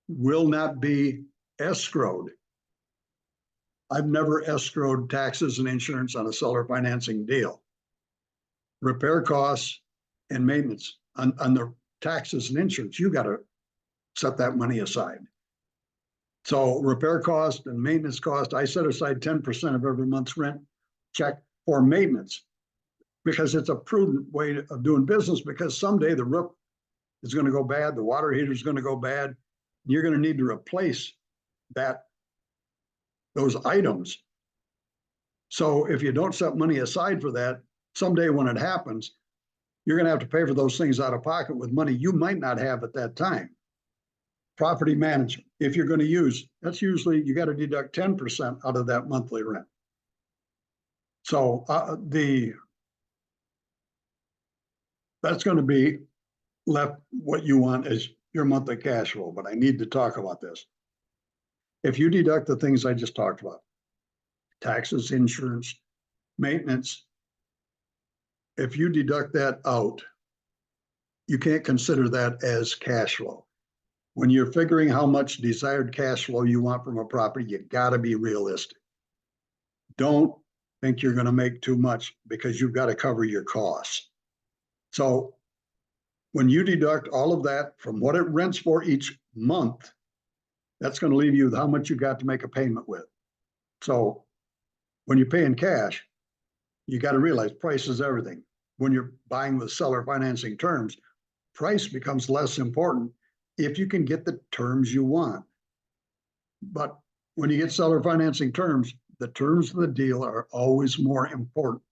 will not be escrowed. I've never escrowed taxes and insurance on a seller financing deal. Repair costs and maintenance on the taxes and insurance, you got to set that money aside. So repair cost and maintenance cost, I set aside 10% of every month's rent check for maintenance because it's a prudent way of doing business, because someday the roof is going to go bad, the water heater is going to go bad, and you're going to need to replace those items. So if you don't set money aside for that, someday when it happens, you're going to have to pay for those things out of pocket with money you might not have at that time. Property management, if you're going to use, that's usually you got to deduct 10% out of that monthly rent. So that's going to be left what you want as your monthly cash flow. But I need to talk about this. If you deduct the things I just talked about, taxes, insurance, maintenance, if you deduct that out, you can't consider that as cash flow. When you're figuring how much desired cash flow you want from a property, you got to be realistic. Don't think you're going to make too much because you've got to cover your costs. So when you deduct all of that from what it rents for each month, that's going to leave you with how much you got to make a payment with. So when you pay in cash, you got to realize price is everything. When you're buying with seller financing terms, price becomes less important if you can get the terms you want. But when you get seller financing terms, the terms of the deal are always more important.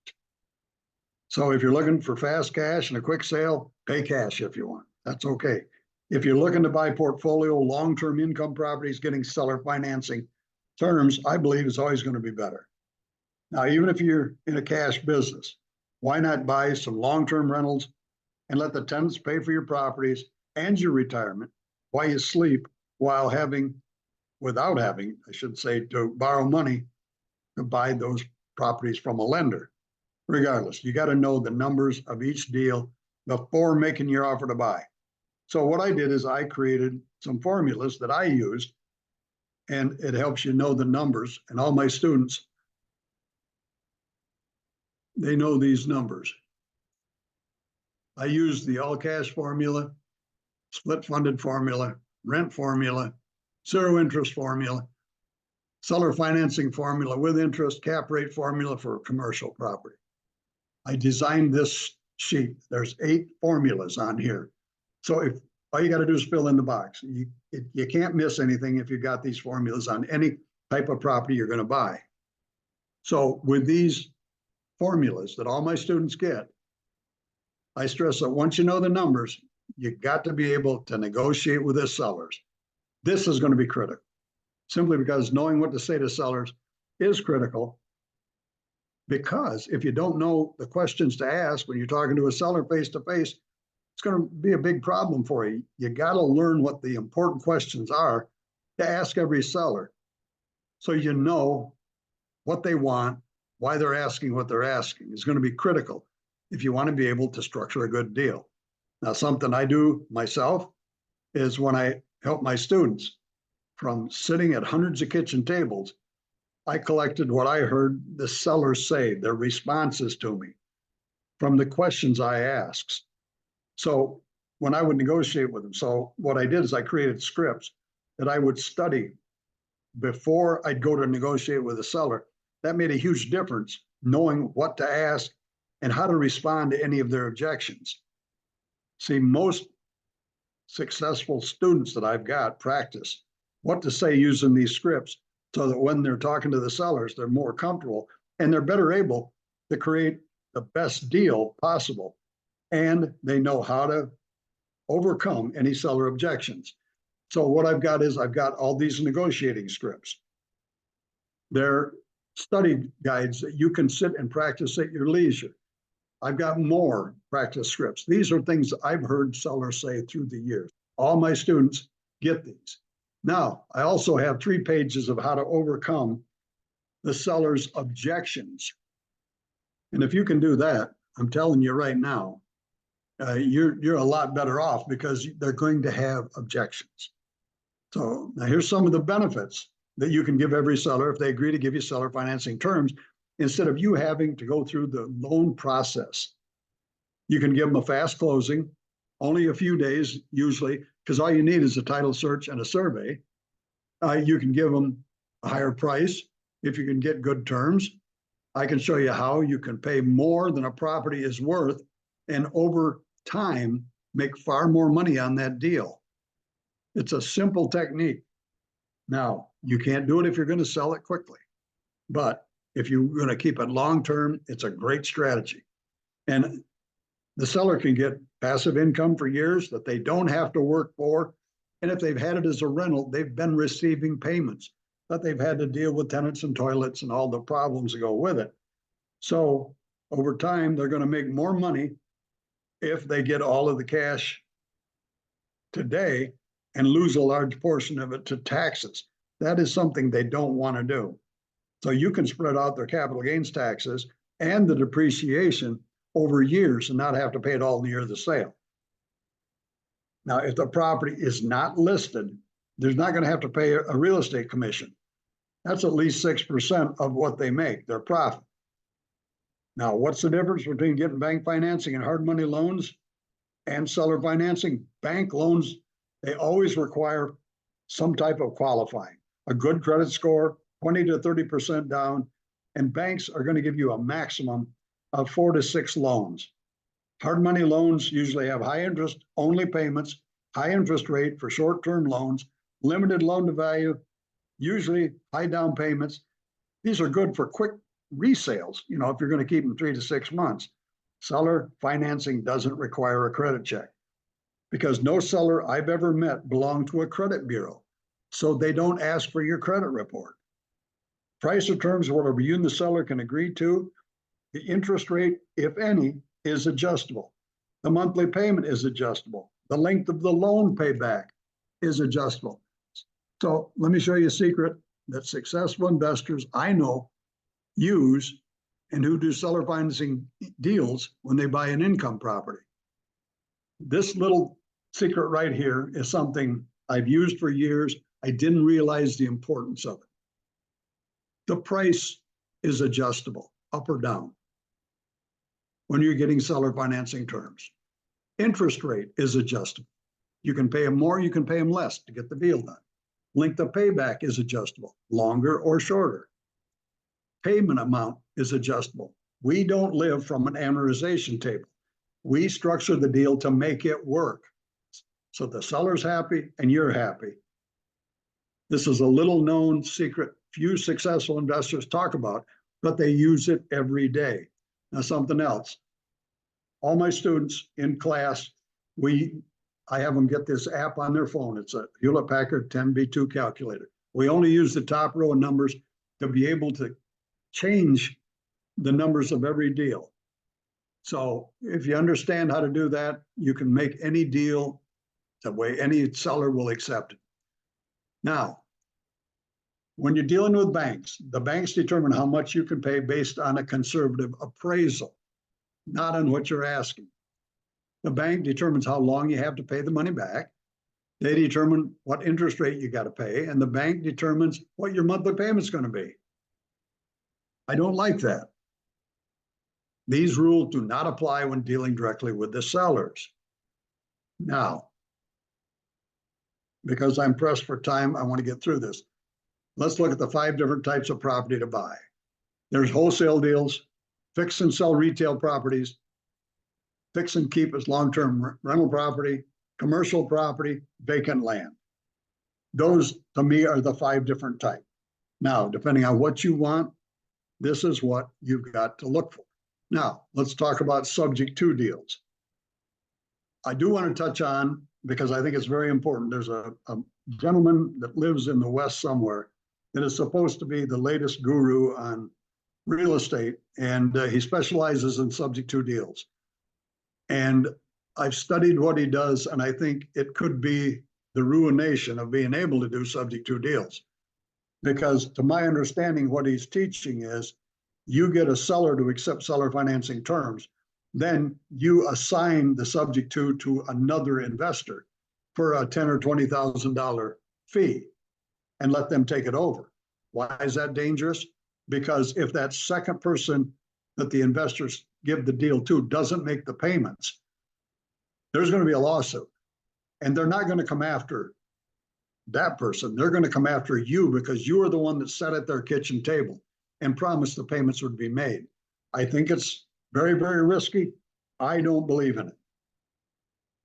So if you're looking for fast cash and a quick sale, pay cash if you want. That's okay. If you're looking to buy portfolio, long-term income properties, getting seller financing terms, I believe is always going to be better. Now, even if you're in a cash business, why not buy some long-term rentals and let the tenants pay for your properties and your retirement while you sleep, without having, I should say, to borrow money to buy those properties from a lender. Regardless, you got to know the numbers of each deal before making your offer to buy. So what I did is I created some formulas that I used, and it helps you know the numbers. And all my students, they know these numbers. I use the all cash formula, split funded formula, rent formula, zero interest formula, seller financing formula with interest, cap rate formula for commercial property. I designed this sheet. There's 8 formulas on here. So if all you got to do is fill in the box, you can't miss anything if you got these formulas on any type of property you're going to buy. So with these formulas that all my students get, I stress that once you know the numbers, you got to be able to negotiate with the sellers. This is going to be critical, simply because knowing what to say to sellers is critical. Because if you don't know the questions to ask when you're talking to a seller face to face, it's going to be a big problem for you. You got to learn what the important questions are to ask every seller, so you know what they want, why they're asking what they're asking. Is going to be critical if you want to be able to structure a good deal. Now, something I do myself is when I help my students, from sitting at hundreds of kitchen tables, I collected what I heard the sellers say, their responses to me from the questions I asked. So when I would negotiate with them, so what I did is I created scripts that I would study before I'd go to negotiate with a seller. That made a huge difference, knowing what to ask and how to respond to any of their objections. See, most successful students that I've got practice what to say using these scripts, so that when they're talking to the sellers, they're more comfortable and they're better able to create the best deal possible. And they know how to overcome any seller objections. So what I've got is I've got all these negotiating scripts. They're study guides that you can sit and practice at your leisure. I've got more practice scripts. These are things I've heard sellers say through the years. All my students get these. Now, I also have 3 pages of how to overcome the seller's objections. And if you can do that, I'm telling you right now, you're a lot better off because they're going to have objections. So now here's some of the benefits that you can give every seller if they agree to give you seller financing terms, instead of you having to go through the loan process. You can give them a fast closing, only a few days usually, because all you need is a title search and a survey. You can give them a higher price if you can get good terms. I can show you how you can pay more than a property is worth, and over time make far more money on that deal. It's a simple technique. Now, you can't do it if you're going to sell it quickly, but if you're going to keep it long-term, it's a great strategy. And the seller can get passive income for years that they don't have to work for. And if they've had it as a rental, they've been receiving payments, but they've had to deal with tenants and toilets and all the problems that go with it. So over time, they're going to make more money if they get all of the cash today and lose a large portion of it to taxes. That is something they don't want to do. So you can spread out their capital gains taxes and the depreciation over years and not have to pay it all in the year of the sale. Now, if the property is not listed, there's not going to have to pay a real estate commission. That's at least 6% of what they make, their profit. Now, what's the difference between getting bank financing and hard money loans and seller financing? Bank loans, they always require some type of qualifying, a good credit score, 20 to 30% down, and banks are going to give you a maximum of 4 to 6 loans. Hard money loans usually have high interest only payments, high interest rate for short-term loans, limited loan to value, usually high down payments. These are good for quick resales, if you're going to keep them 3 to 6 months. Seller financing doesn't require a credit check because no seller I've ever met belonged to a credit bureau. So they don't ask for your credit report. Price or terms, whatever you and the seller can agree to. The interest rate, if any, is adjustable. The monthly payment is adjustable. The length of the loan payback is adjustable. So let me show you a secret that successful investors I know use and who do seller financing deals when they buy an income property. This little secret right here is something I've used for years. I didn't realize the importance of it. The price is adjustable, up or down, when you're getting seller financing terms. Interest rate is adjustable. You can pay them more, you can pay them less to get the deal done. Length of payback is adjustable, longer or shorter. Payment amount is adjustable. We don't live from an amortization table. We structure the deal to make it work. So the seller's happy and you're happy. This is a little known secret few successful investors talk about, but they use it every day. Now, something else. All my students in class, I have them get this app on their phone. It's a Hewlett-Packard 10B2 calculator. We only use the top row of numbers to be able to change the numbers of every deal. So if you understand how to do that, you can make any deal the way any seller will accept it. Now, when you're dealing with banks, the banks determine how much you can pay based on a conservative appraisal, not on what you're asking. The bank determines how long you have to pay the money back. They determine what interest rate you got to pay, and the bank determines what your monthly payment's going to be. I don't like that. These rules do not apply when dealing directly with the sellers. Now, because I'm pressed for time, I want to get through this. Let's look at the 5 different types of property to buy. There's wholesale deals, fix and sell retail properties, fix and keep as long-term rental property, commercial property, vacant land. Those, to me, are the 5 different types. Now, depending on what you want, this is what you've got to look for. Now, let's talk about subject to deals. I do want to touch on, because I think it's very important, there's a gentleman that lives in the West somewhere that is supposed to be the latest guru on real estate, and he specializes in subject to deals. And I've studied what he does, and I think it could be the ruination of being able to do subject to deals. Because to my understanding, what he's teaching is you get a seller to accept seller financing terms, then you assign the subject to another investor for a $10,000 or $20,000 fee and let them take it over. Why is that dangerous? Because if that second person that the investors give the deal to doesn't make the payments, there's going to be a lawsuit. And they're not going to come after that person. They're going to come after you because you are the one that sat at their kitchen table and promised the payments would be made. I think it's very, very risky. I don't believe in it.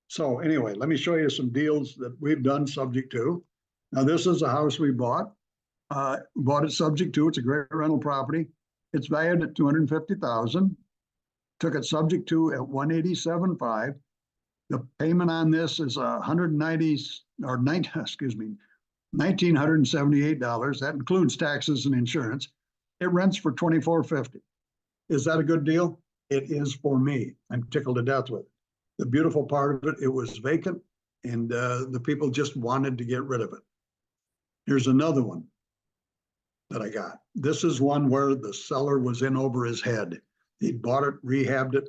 So anyway, let me show you some deals that we've done subject to. Now, this is a house we bought. Bought it subject to. It's a great rental property. It's valued at $250,000. Took it subject to at $187,500. The payment on this is $1,978. That includes taxes and insurance. It rents for $2,450. Is that a good deal? It is for me. I'm tickled to death with it. The beautiful part of it, it was vacant, and the people just wanted to get rid of it. Here's another one that I got. This is one where the seller was in over his head. He bought it, rehabbed it,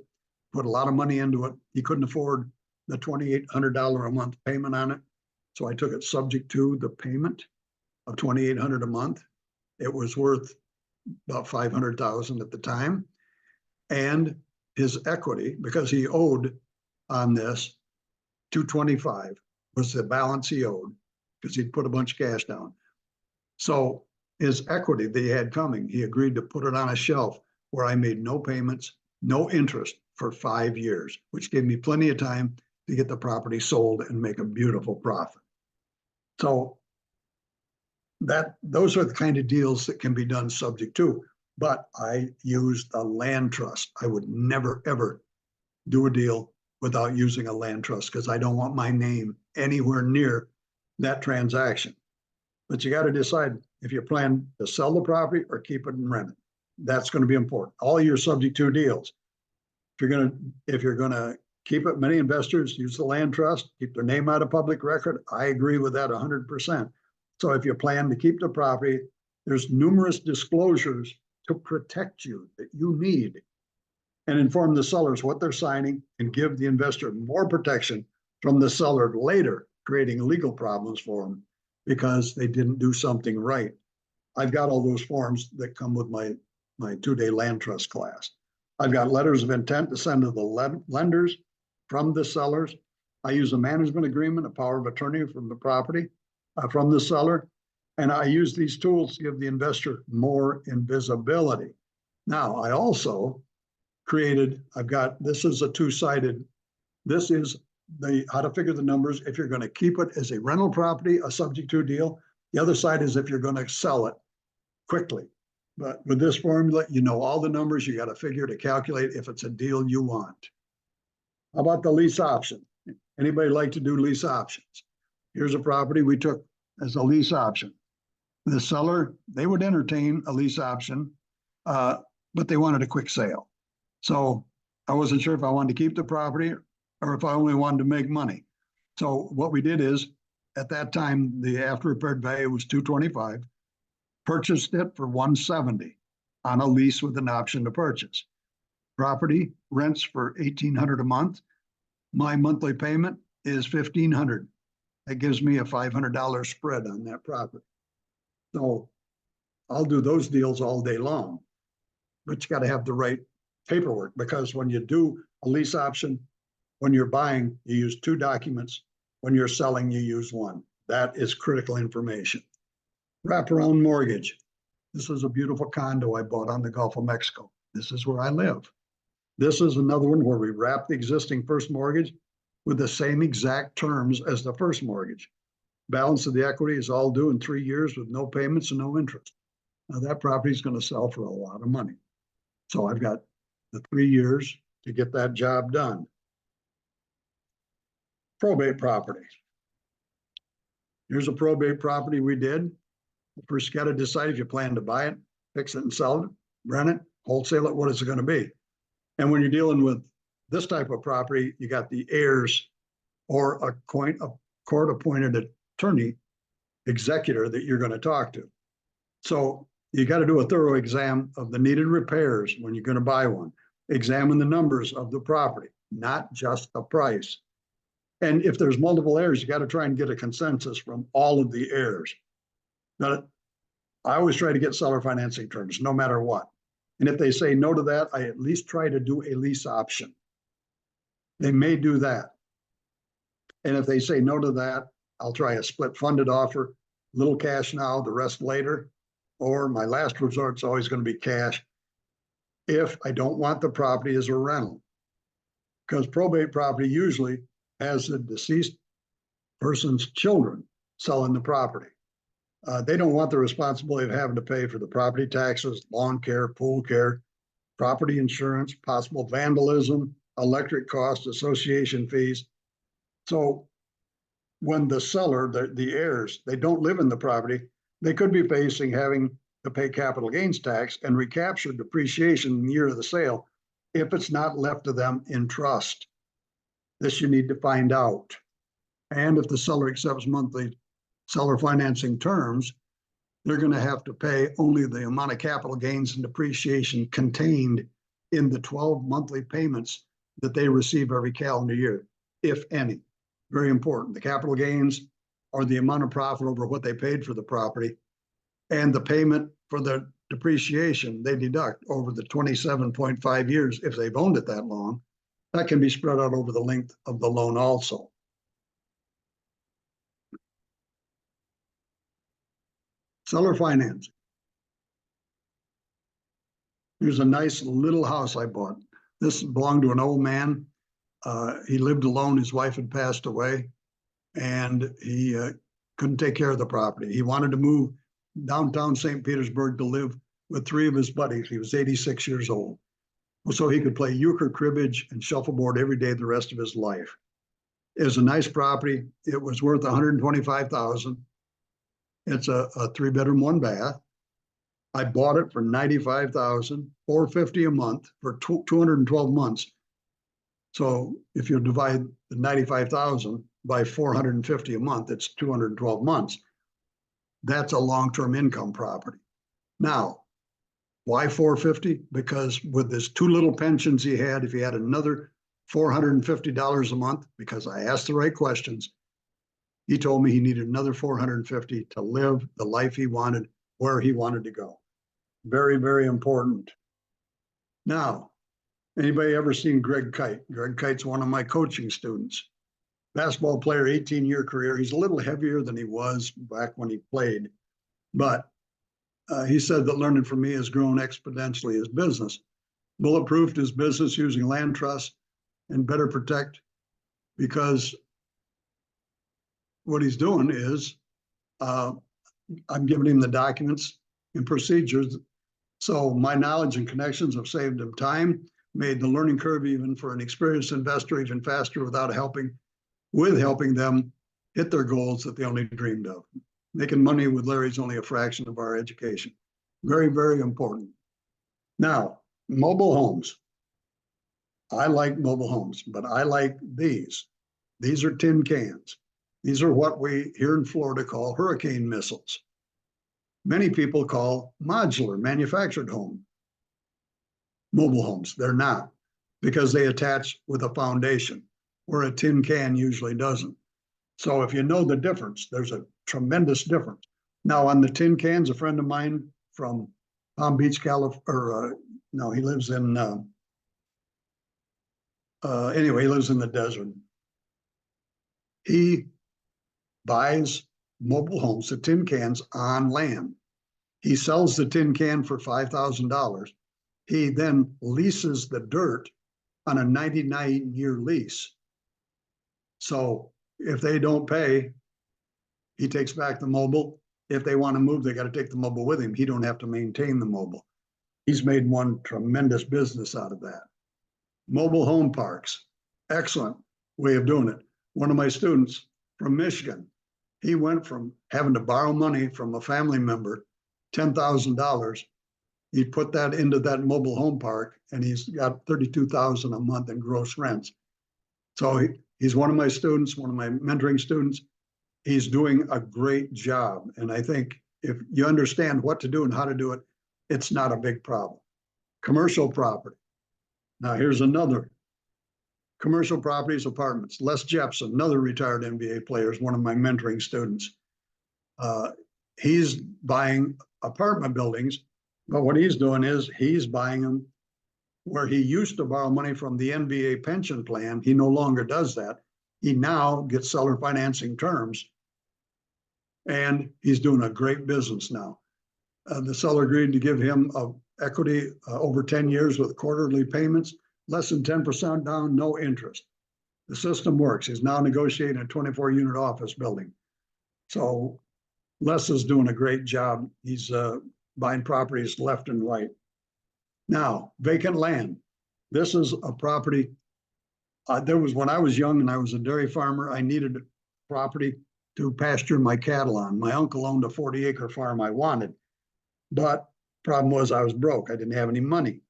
put a lot of money into it. He couldn't afford the $2,800 a month payment on it. So I took it subject to the payment of $2,800 a month. It was worth about $500,000 at the time. And his equity, because he owed on this $225 was the balance he owed because he'd put a bunch of cash down. So his equity that he had coming, he agreed to put it on a shelf where I made no payments, no interest for 5 years, which gave me plenty of time to get the property sold and make a beautiful profit. So those are the kind of deals that can be done subject to, but I used a land trust. I would never, ever do a deal without using a land trust because I don't want my name anywhere near that transaction. But you got to decide if you plan to sell the property or keep it and rent it. That's going to be important. All your subject to deals. If you're gonna keep it, many investors use the land trust, keep their name out of public record. I agree with that 100%. So if you plan to keep the property, there's numerous disclosures to protect you that you need and inform the sellers what they're signing and give the investor more protection from the seller later, creating legal problems for them because they didn't do something right. I've got all those forms that come with my 2-day land trust class. I've got letters of intent to send to the lenders from the sellers. I use a management agreement, a power of attorney from the property, from the seller. And I use these tools to give the investor more invisibility. Now, I also created, this is a 2-sided, this is how to figure the numbers if you're going to keep it as a rental property, a subject to deal. The other side is if you're going to sell it quickly. But with this formula, you know all the numbers you got to figure to calculate if it's a deal you want. How about the lease option? Anybody like to do lease options? Here's a property we took as a lease option. The seller, they would entertain a lease option, but they wanted a quick sale. So I wasn't sure if I wanted to keep the property or if I only wanted to make money. So what we did is, at that time, the after repaired value was $225. Purchased it for $170 on a lease with an option to purchase. Property rents for $1,800 a month. My monthly payment is $1,500. That gives me a $500 spread on that property. So I'll do those deals all day long, but you got to have the right paperwork because when you do a lease option, when you're buying, you use 2 documents. When you're selling, you use 1. That is critical information. Wraparound mortgage. This is a beautiful condo I bought on the Gulf of Mexico. This is where I live. This is another one where we wrap the existing first mortgage with the same exact terms as the first mortgage. Balance of the equity is all due in 3 years with no payments and no interest. Now that property is going to sell for a lot of money. So I've got the 3 years to get that job done. Probate property. Here's a probate property we did. First, you got to decide if you plan to buy it, fix it and sell it, rent it, wholesale it, what is it going to be? And when you're dealing with this type of property, you got the heirs or a court-appointed attorney, executor that you're going to talk to. So you got to do a thorough exam of the needed repairs when you're going to buy one. Examine the numbers of the property, not just the price. And if there's multiple heirs, you got to try and get a consensus from all of the heirs. Now, I always try to get seller financing terms, no matter what. And if they say no to that, I at least try to do a lease option. They may do that. And if they say no to that, I'll try a split funded offer, little cash now, the rest later. Or my last resort is always going to be cash if I don't want the property as a rental. Because probate property usually has the deceased person's children selling the property. They don't want the responsibility of having to pay for the property taxes, lawn care, pool care, property insurance, possible vandalism, electric costs, association fees. So when the seller, the heirs, they don't live in the property, they could be facing having to pay capital gains tax and recapture depreciation in the year of the sale if it's not left to them in trust. This you need to find out. And if the seller accepts monthly seller financing terms, they're going to have to pay only the amount of capital gains and depreciation contained in the 12 monthly payments that they receive every calendar year, if any. Very important. The capital gains are the amount of profit over what they paid for the property, and the payment for the depreciation they deduct over the 27.5 years if they've owned it that long. That can be spread out over the length of the loan also. Seller financing. Here's a nice little house I bought. This belonged to an old man. He lived alone. His wife had passed away, and he couldn't take care of the property. He wanted to move downtown St. Petersburg to live with 3 of his buddies. He was 86 years old. So he could play euchre, cribbage, and shuffleboard every day the rest of his life. It was a nice property. It was worth $125,000. It's a 3-bedroom, 1-bath. I bought it for $95,000, $450 a month for 212 months. So if you divide the $95,000 by 450 a month, it's 212 months. That's a long-term income property. Now, why 450? Because with his 2 little pensions he had, if he had another $450 a month, because I asked the right questions, he told me he needed another $450 to live the life he wanted, where he wanted to go. Very, very important. Now, anybody ever seen Greg Kite? Greg Kite's one of my coaching students. Basketball player, 18-year career. He's a little heavier than he was back when he played, but he said that learning from me has grown exponentially his business. Bulletproofed his business using land trust and Better Protect, because what he's doing is I'm giving him the documents and procedures. So my knowledge and connections have saved him time, made the learning curve even for an experienced investor even faster without helping them hit their goals that they only dreamed of. Making money with Larry's only a fraction of our education. Very, very important. Now, mobile homes. I like mobile homes, but I like these. These are tin cans. These are what we here in Florida call hurricane missiles. Many people call modular manufactured home mobile homes. They're not, because they attach with a foundation where a tin can usually doesn't. So if you know the difference, there's a tremendous difference. Now on the tin cans, a friend of mine from Palm Beach, California, no, he lives in, anyway, he lives in the desert. He buys mobile homes, the tin cans on land. He sells the tin can for $5,000. He then leases the dirt on a 99-year lease. So if they don't pay, he takes back the mobile. If they want to move, they got to take the mobile with him. He don't have to maintain the mobile. He's made one tremendous business out of that. Mobile home parks, excellent way of doing it. One of my students from Michigan He went from having to borrow money from a family member, $10,000. He put that into that mobile home park, and he's got $32,000 a month in gross rents. So he's one of my students, one of my mentoring students. He's doing a great job. And I think if you understand what to do and how to do it, it's not a big problem. Commercial property. Now here's another. Commercial properties, apartments. Les Jepson, another retired NBA player, is one of my mentoring students. He's buying apartment buildings, but what he's doing is he's buying them where he used to borrow money from the NBA pension plan. He no longer does that. He now gets seller financing terms, and he's doing a great business now. The seller agreed to give him equity over 10 years with quarterly payments, less than 10% down, no interest. The system works. He's now negotiating a 24-unit office building. So Les is doing a great job. He's buying properties left and right. Now, vacant land. This is a property. When I was young and I was a dairy farmer, I needed property to pasture my cattle on. My uncle owned a 40-acre farm I wanted, but problem was I was broke. I didn't have any money,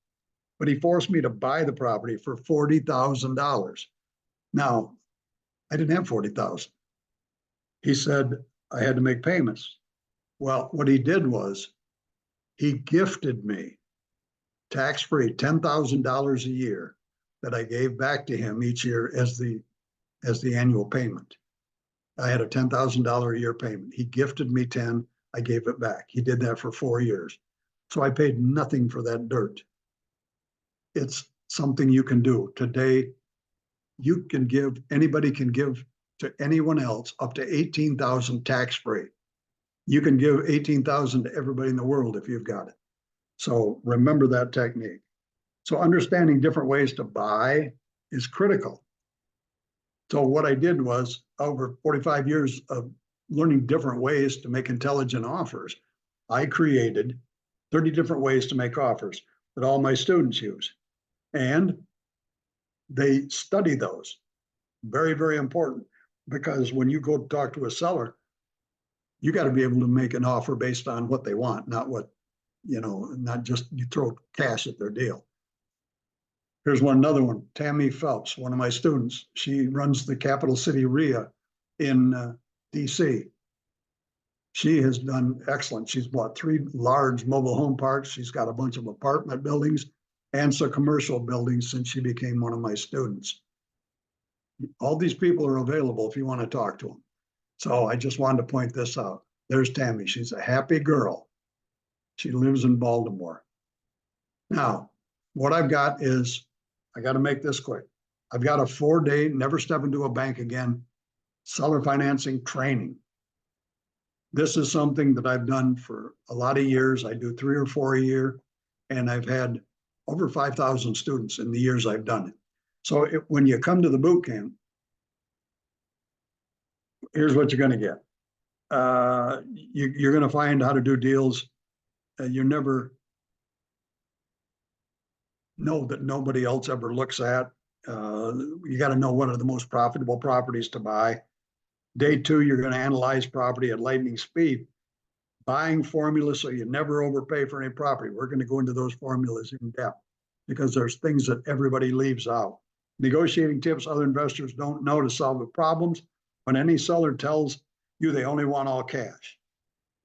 but he forced me to buy the property for $40,000. Now, I didn't have $40,000. He said I had to make payments. Well, what he did was he gifted me tax-free $10,000 a year that I gave back to him each year as the annual payment. I had a $10,000 a year payment. He gifted me 10, I gave it back. He did that for 4 years. So I paid nothing for that dirt. It's something you can do. Today, anybody can give to anyone else up to $18,000 tax-free. You can give $18,000 to everybody in the world if you've got it. So remember that technique. So understanding different ways to buy is critical. So what I did was, over 45 years of learning different ways to make intelligent offers, I created 30 different ways to make offers that all my students use. And they study those. Very, very important, because when you go talk to a seller, you got to be able to make an offer based on what they want, not not just you throw cash at their deal. Here's another one. Tammy Phelps, one of my students. She runs the Capital City RIA in DC. She has done excellent. She's bought 3 large mobile home parks. She's got a bunch of apartment buildings and some commercial buildings since she became one of my students. All these people are available if you want to talk to them. So I just wanted to point this out. There's Tammy. She's a happy girl. She lives in Baltimore. Now, what I've got is, I got to make this quick. I've got a 4-day, never step into a bank again, seller financing training. This is something that I've done for a lot of years. I do 3 or 4 a year, and I've had over 5,000 students in the years I've done it. So when you come to the boot camp, here's what you're going to get. You're going to find how to do deals. You never know that nobody else ever looks at. You got to know what are the most profitable properties to buy. Day 2, you're going to analyze property at lightning speed. Buying formulas so you never overpay for any property. We're going to go into those formulas in depth because there's things that everybody leaves out. Negotiating tips other investors don't know to solve the problems. When any seller tells you they only want all cash.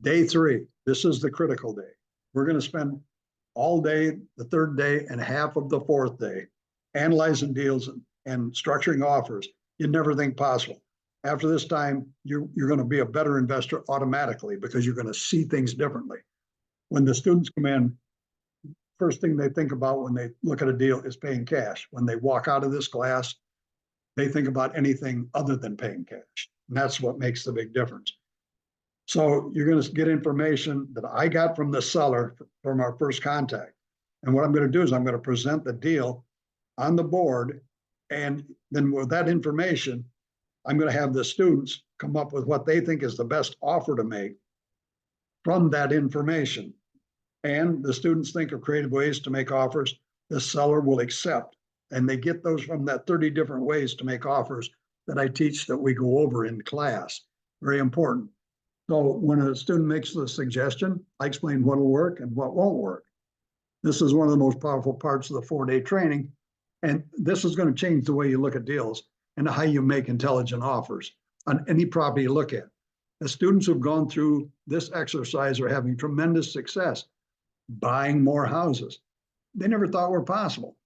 Day 3, this is the critical day. We're going to spend all day, the 3rd day, and half of the 4th day analyzing deals and structuring offers you'd never think possible. After this time, you're going to be a better investor automatically because you're going to see things differently. When the students come in, first thing they think about when they look at a deal is paying cash. When they walk out of this class, they think about anything other than paying cash. And that's what makes the big difference. So you're going to get information that I got from the seller from our first contact. And what I'm going to do is I'm going to present the deal on the board. And then with that information, I'm going to have the students come up with what they think is the best offer to make from that information. And the students think of creative ways to make offers the seller will accept. And they get those from that 30 different ways to make offers that I teach that we go over in class. very important. So when a student makes the suggestion, I explain what will work and what won't work. This is one of the most powerful parts of the 4-day training. And this is going to change the way you look at deals and how you make intelligent offers on any property you look at. The students who've gone through this exercise are having tremendous success buying more houses. They never thought were possible.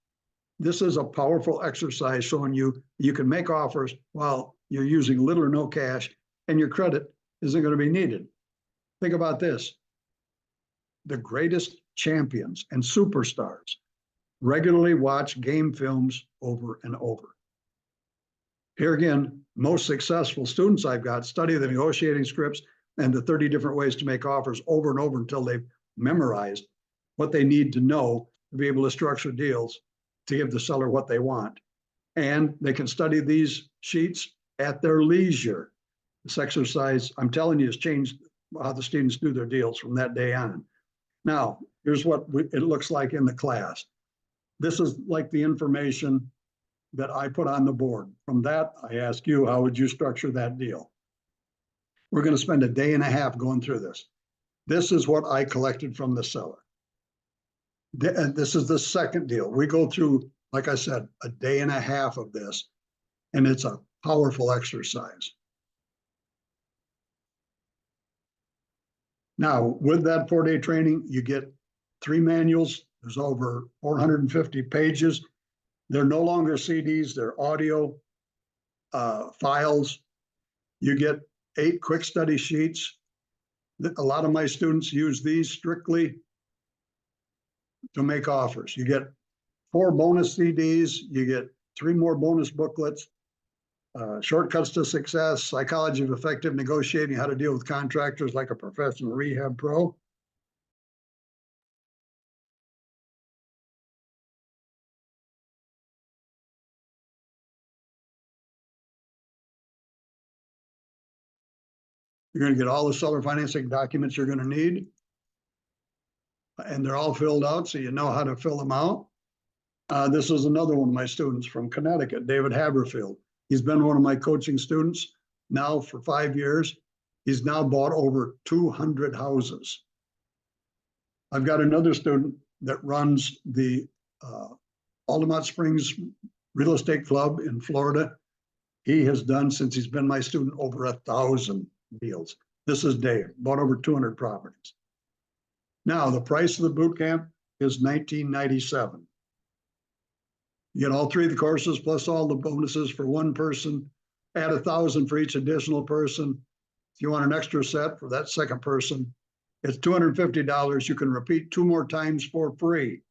This is a powerful exercise showing you can make offers while you're using little or no cash and your credit isn't going to be needed. Think about this. The greatest champions and superstars regularly watch game films over and over. Here again, most successful students I've got study the negotiating scripts and the 30 different ways to make offers over and over until they've memorized what they need to know to be able to structure deals to give the seller what they want. And they can study these sheets at their leisure. This exercise, I'm telling you, has changed how the students do their deals from that day on. Now, here's what it looks like in the class. This is like the information that I put on the board. From that, I ask you, how would you structure that deal? We're going to spend a day and a half going through this. This is what I collected from the seller. And this is the second deal. We go through, like I said, a day and a half of this, and it's a powerful exercise. Now, with that 4-day training, you get 3 manuals. There's over 450 pages. They're no longer CDs, they're audio files. You get 8 quick study sheets. A lot of my students use these strictly to make offers. You get 4 bonus CDs, you get 3 more bonus booklets, Shortcuts to Success, Psychology of Effective Negotiating, How to Deal with Contractors Like a Professional Rehab Pro. You're going to get all the seller financing documents you're going to need. And they're all filled out, so you know how to fill them out. This is another one of my students from Connecticut, David Haberfield. He's been one of my coaching students now for 5 years. He's now bought over 200 houses. I've got another student that runs the Altamont Springs Real Estate Club in Florida. He has done, since he's been my student, over 1,000 deals. This is Dave, bought over 200 properties. Now, the price of the boot camp is $19.97. You get all 3 of the courses plus all the bonuses for one person. Add $1,000 for each additional person. If you want an extra set for that second person, it's $250. You can repeat 2 more times for free.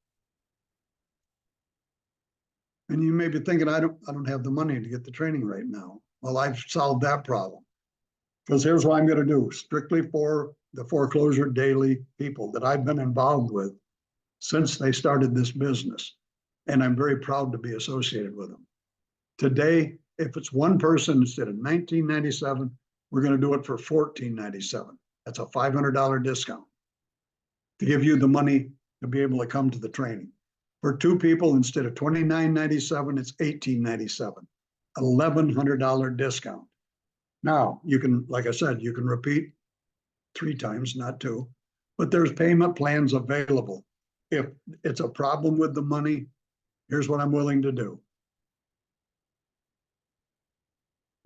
And you may be thinking, I don't have the money to get the training right now. Well, I've solved that problem. Because here's what I'm going to do, strictly for the Foreclosure Daily people that I've been involved with since they started this business. And I'm very proud to be associated with them. Today, if it's one person instead of $19.97, we're going to do it for $14.97. That's a $500 discount to give you the money to be able to come to the training. For 2 people, instead of $29.97, it's $18.97, $1,100 discount. Now, you can, like I said, you can repeat 3 times, not 2, but there's payment plans available. If it's a problem with the money, here's what I'm willing to do.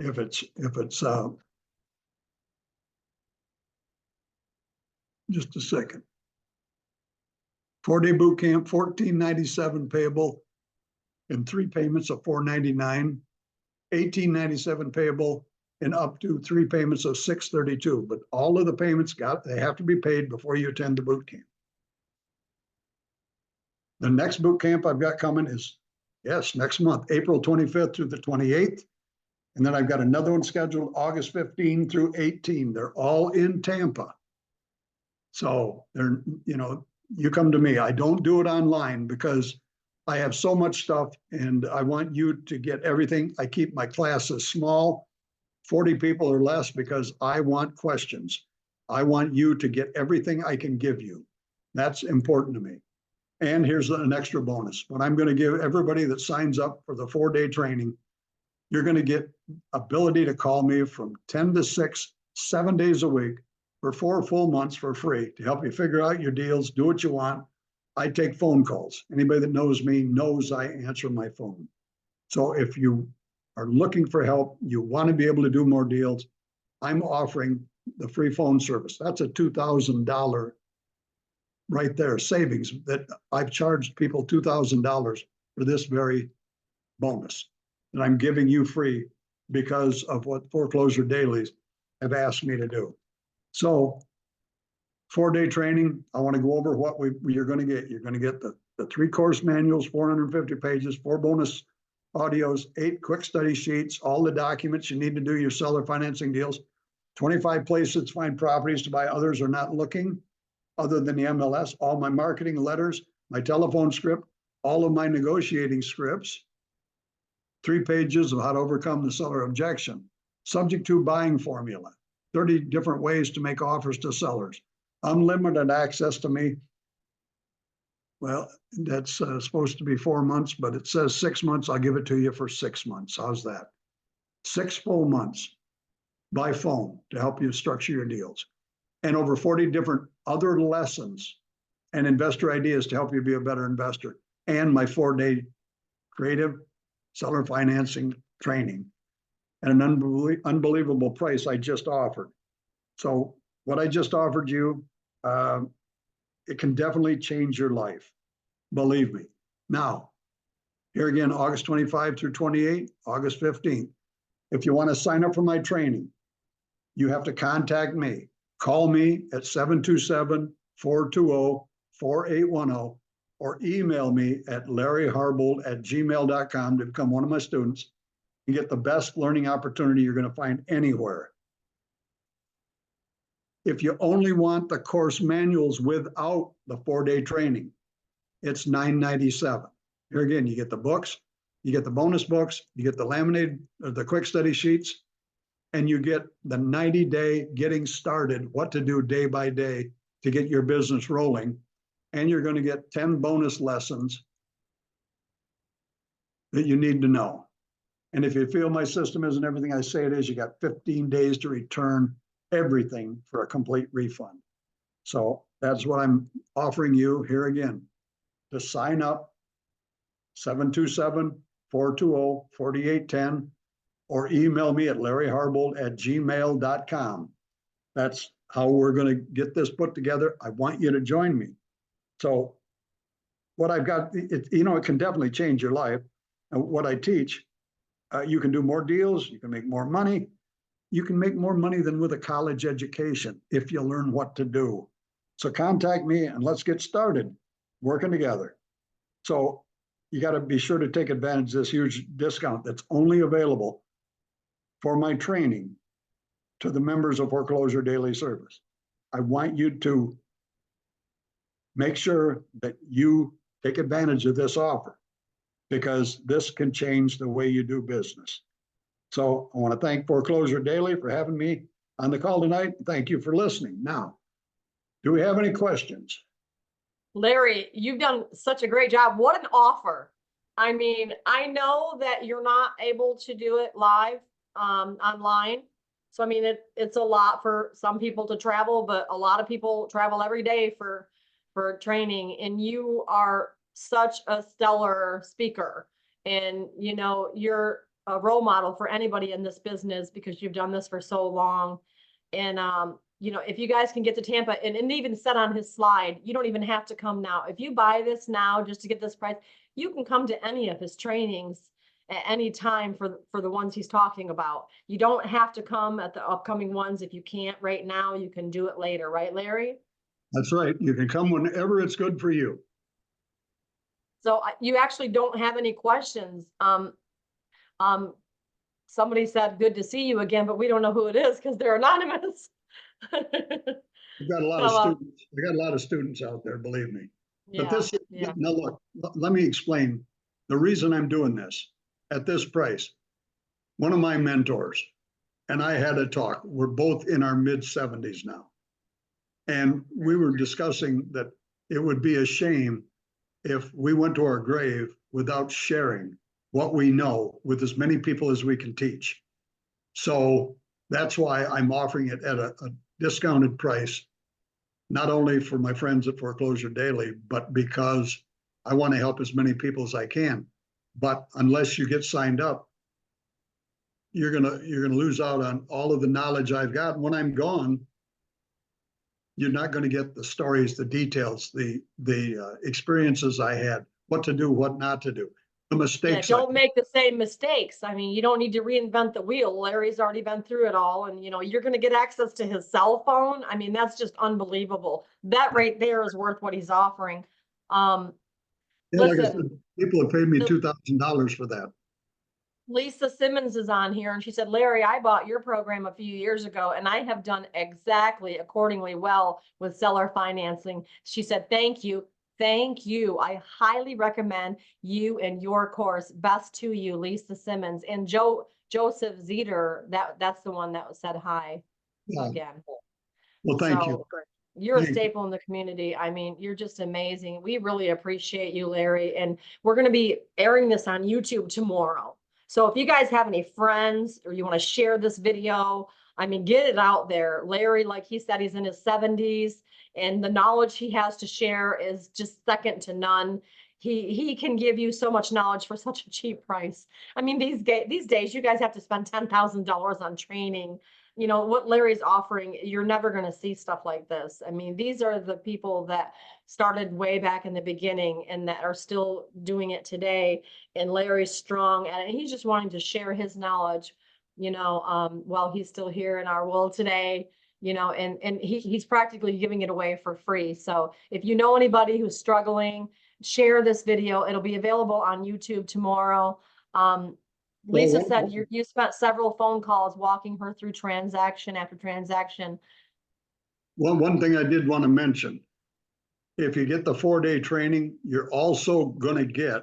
If it's just a second. 4-day boot camp, $14.97 payable in 3 payments of $499, $18.97 payable in up to 3 payments of $632. But all of the payments they have to be paid before you attend the boot camp. The next boot camp I've got coming is, yes, next month, April 25th through the 28th. And then I've got another one scheduled August 15 through 18. They're all in Tampa. So they're, you come to me. I don't do it online because I have so much stuff and I want you to get everything. I keep my classes small, 40 people or less, because I want questions. I want you to get everything I can give you. That's important to me. And here's an extra bonus. What I'm going to give everybody that signs up for the 4-day training, you're going to get ability to call me from 10 to 6 7 days a week for 4 full months for free to help you figure out your deals, do what you want. I take phone calls. Anybody that knows me knows I answer my phone. So if you are looking for help, you want to be able to do more deals, I'm offering the free phone service. That's a $2,000 right there savings that I've charged people $2,000 for this very bonus that I'm giving you free because of what Foreclosure Dailies have asked me to do. So 4-day training, I want to go over what you're going to get. You're going to get the 3 course manuals, 450 pages, 4 bonus audios, 8 quick study sheets, all the documents you need to do your seller financing deals, 25 places to find properties to buy others are not looking other than the MLS, all my marketing letters, my telephone script, all of my negotiating scripts, 3 pages of how to overcome the seller objection, subject to buying formula, 30 different ways to make offers to sellers, unlimited access to me. Well, that's supposed to be 4 months, but it says 6 months. I'll give it to you for 6 months. How's that? 6 full months by phone to help you structure your deals, and over 40 different other lessons and investor ideas to help you be a better investor, and my 4-day creative seller financing training at an unbelievable price I just offered. So what I just offered you, it can definitely change your life. Believe me. Now, here again, August 25 through 28, August 15th. If you want to sign up for my training, you have to contact me. Call me at 727-420-4810 or email me at larryharbolt@gmail.com to become one of my students and get the best learning opportunity you're going to find anywhere. If you only want the course manuals without the 4-day training, it's $9.97. Here again, you get the books, you get the bonus books, you get the laminated, the quick study sheets, and you get the 90-day getting started, what to do day by day to get your business rolling. And you're going to get 10 bonus lessons that you need to know. And if you feel my system isn't everything I say it is, you got 15 days to return everything for a complete refund. So that's what I'm offering you here again. To sign up, 727-420-4810, or email me at larryharbolt@gmail.com. That's how we're going to get this put together. I want you to join me. So what I've got, it can definitely change your life. And what I teach, you can do more deals, you can make more money. You can make more money than with a college education if you learn what to do. So contact me and let's get started working together. So you got to be sure to take advantage of this huge discount that's only available for my training to the members of Foreclosure Daily Service. I want you to make sure that you take advantage of this offer because this can change the way you do business. So I want to thank Foreclosure Daily for having me on the call tonight. Thank you for listening. Now, do we have any questions? Larry, you've done such a great job. What an offer. I mean, I know that you're not able to do it live online. So, I mean, it's a lot for some people to travel, but a lot of people travel every day for training. And you are such a stellar speaker. And, you're a role model for anybody in this business because you've done this for so long. And, if you guys can get to Tampa, and it even said on his slide, you don't even have to come now. If you buy this now just to get this price, you can come to any of his trainings at any time for the ones he's talking about. You don't have to come at the upcoming ones. If you can't right now, you can do it later, right, Larry? That's right. You can come whenever it's good for you. So you actually don't have any questions. Somebody said, good to see you again, but we don't know who it is because they're anonymous. We've got a lot of students. We got a lot of students out there, believe me. But now look, let me explain the reason I'm doing this at this price. One of my mentors and I had a talk. We're both in our mid-70s now. And we were discussing that it would be a shame if we went to our grave without sharing what we know with as many people as we can teach. So That's why I'm offering it at a discounted price, not only for my friends at Foreclosure Daily, but because I want to help as many people as I can. But unless you get signed up, you're gonna lose out on all of the knowledge I've got. When I'm gone, you're not going to get the stories, the details, the experiences I had, what to do, what not to do, the mistakes. Yeah, don't make the same mistakes. I mean, you don't need to reinvent the wheel. Larry's already been through it all, and you're going to get access to his cell phone. I mean, that's just unbelievable. That right there is worth what he's offering. Yeah, like I Listen, said, people have paid me $2,000 for that. Lisa Simmons is on here, and she said, Larry, I bought your program a few years ago, and I have done exactly accordingly well with seller financing. She said, thank you. Thank you. I highly recommend you and your course. Best to you, Lisa Simmons. And Joseph Zeter, that's the one that said hi again. Well, thank you. So you're a Thank you. staple in the community. I mean, you're just amazing. We really appreciate you, Larry. And we're going to be airing this on YouTube tomorrow. So if you guys have any friends or you want to share this video, I mean, get it out there. Larry, like he said, he's in his 70s, and the knowledge he has to share is just second to none. He can give you so much knowledge for such a cheap price. I mean, these days, you guys have to spend $10,000 on training. What Larry's offering, you're never going to see stuff like this. I mean, these are the people that started way back in the beginning and that are still doing it today. And Larry's strong, and he's just wanting to share his knowledge, while he's still here in our world today, and he's practically giving it away for free. So if you know anybody who's struggling, share this video. It'll be available on YouTube tomorrow. Lisa said you spent several phone calls walking her through transaction after transaction. Well, one thing I did want to mention, if you get the 4-day training, you're also going to get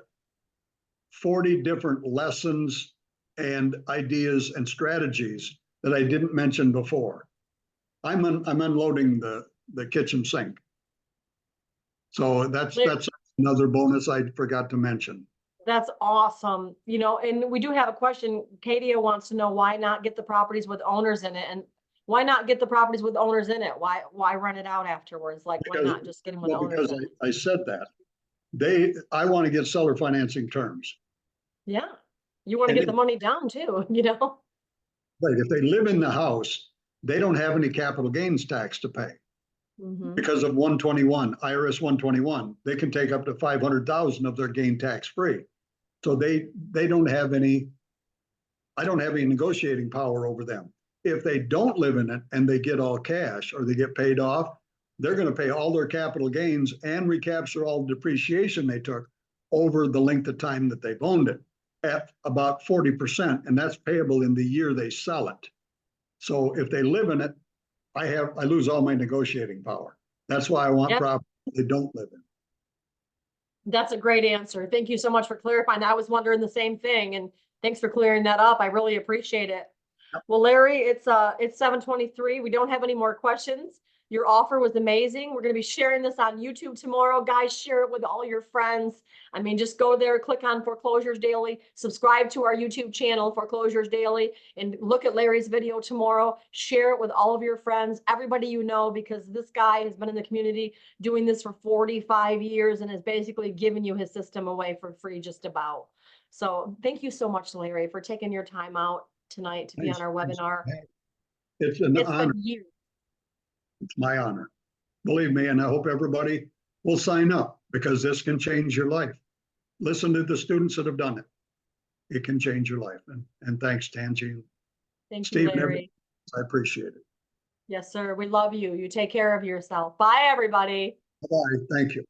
40 different lessons and ideas and strategies that I didn't mention before. I'm unloading the kitchen sink. So that's another bonus I forgot to mention. That's awesome. And we do have a question. Katia wants to know why not get the properties with owners in it, and why not get the properties with owners in it? Why rent it out afterwards? Like, why not just get them with owners because in it? I said that I want to get seller financing terms. Yeah. You want to get the money down too, Right. If they live in the house, they don't have any capital gains tax to pay. Because of 121, IRS 121, they can take up to 500,000 of their gain tax free. So they don't have any, I don't have any negotiating power over them. If they don't live in it and they get all cash or they get paid off, they're going to pay all their capital gains and recapture all the depreciation they took over the length of time that they've owned it at about 40%. And that's payable in the year they sell it. So if they live in it, I lose all my negotiating power. That's why I want property they don't live in. That's a great answer. Thank you so much for clarifying that. I was wondering the same thing, and thanks for clearing that up. I really appreciate it. Well, Larry, it's 7:23. We don't have any more questions. Your offer was amazing. We're going to be sharing this on YouTube tomorrow. Guys, share it with all your friends. I mean, just go there, click on Foreclosures Daily, subscribe to our YouTube channel, Foreclosures Daily, and look at Larry's video tomorrow. Share it with all of your friends, everybody you know, because this guy has been in the community doing this for 45 years and has basically given you his system away for free just about. So thank you so much, Larry, for taking your time out tonight to be on our webinar. It's an honor. Been years. It's my honor. Believe me, and I hope everybody will sign up because this can change your life. Listen to the students that have done it. It can change your life. And thanks, Tanji. Thank you, Larry. I appreciate it. Yes, sir. We love you. You take care of yourself. Bye, everybody. Bye. Thank you.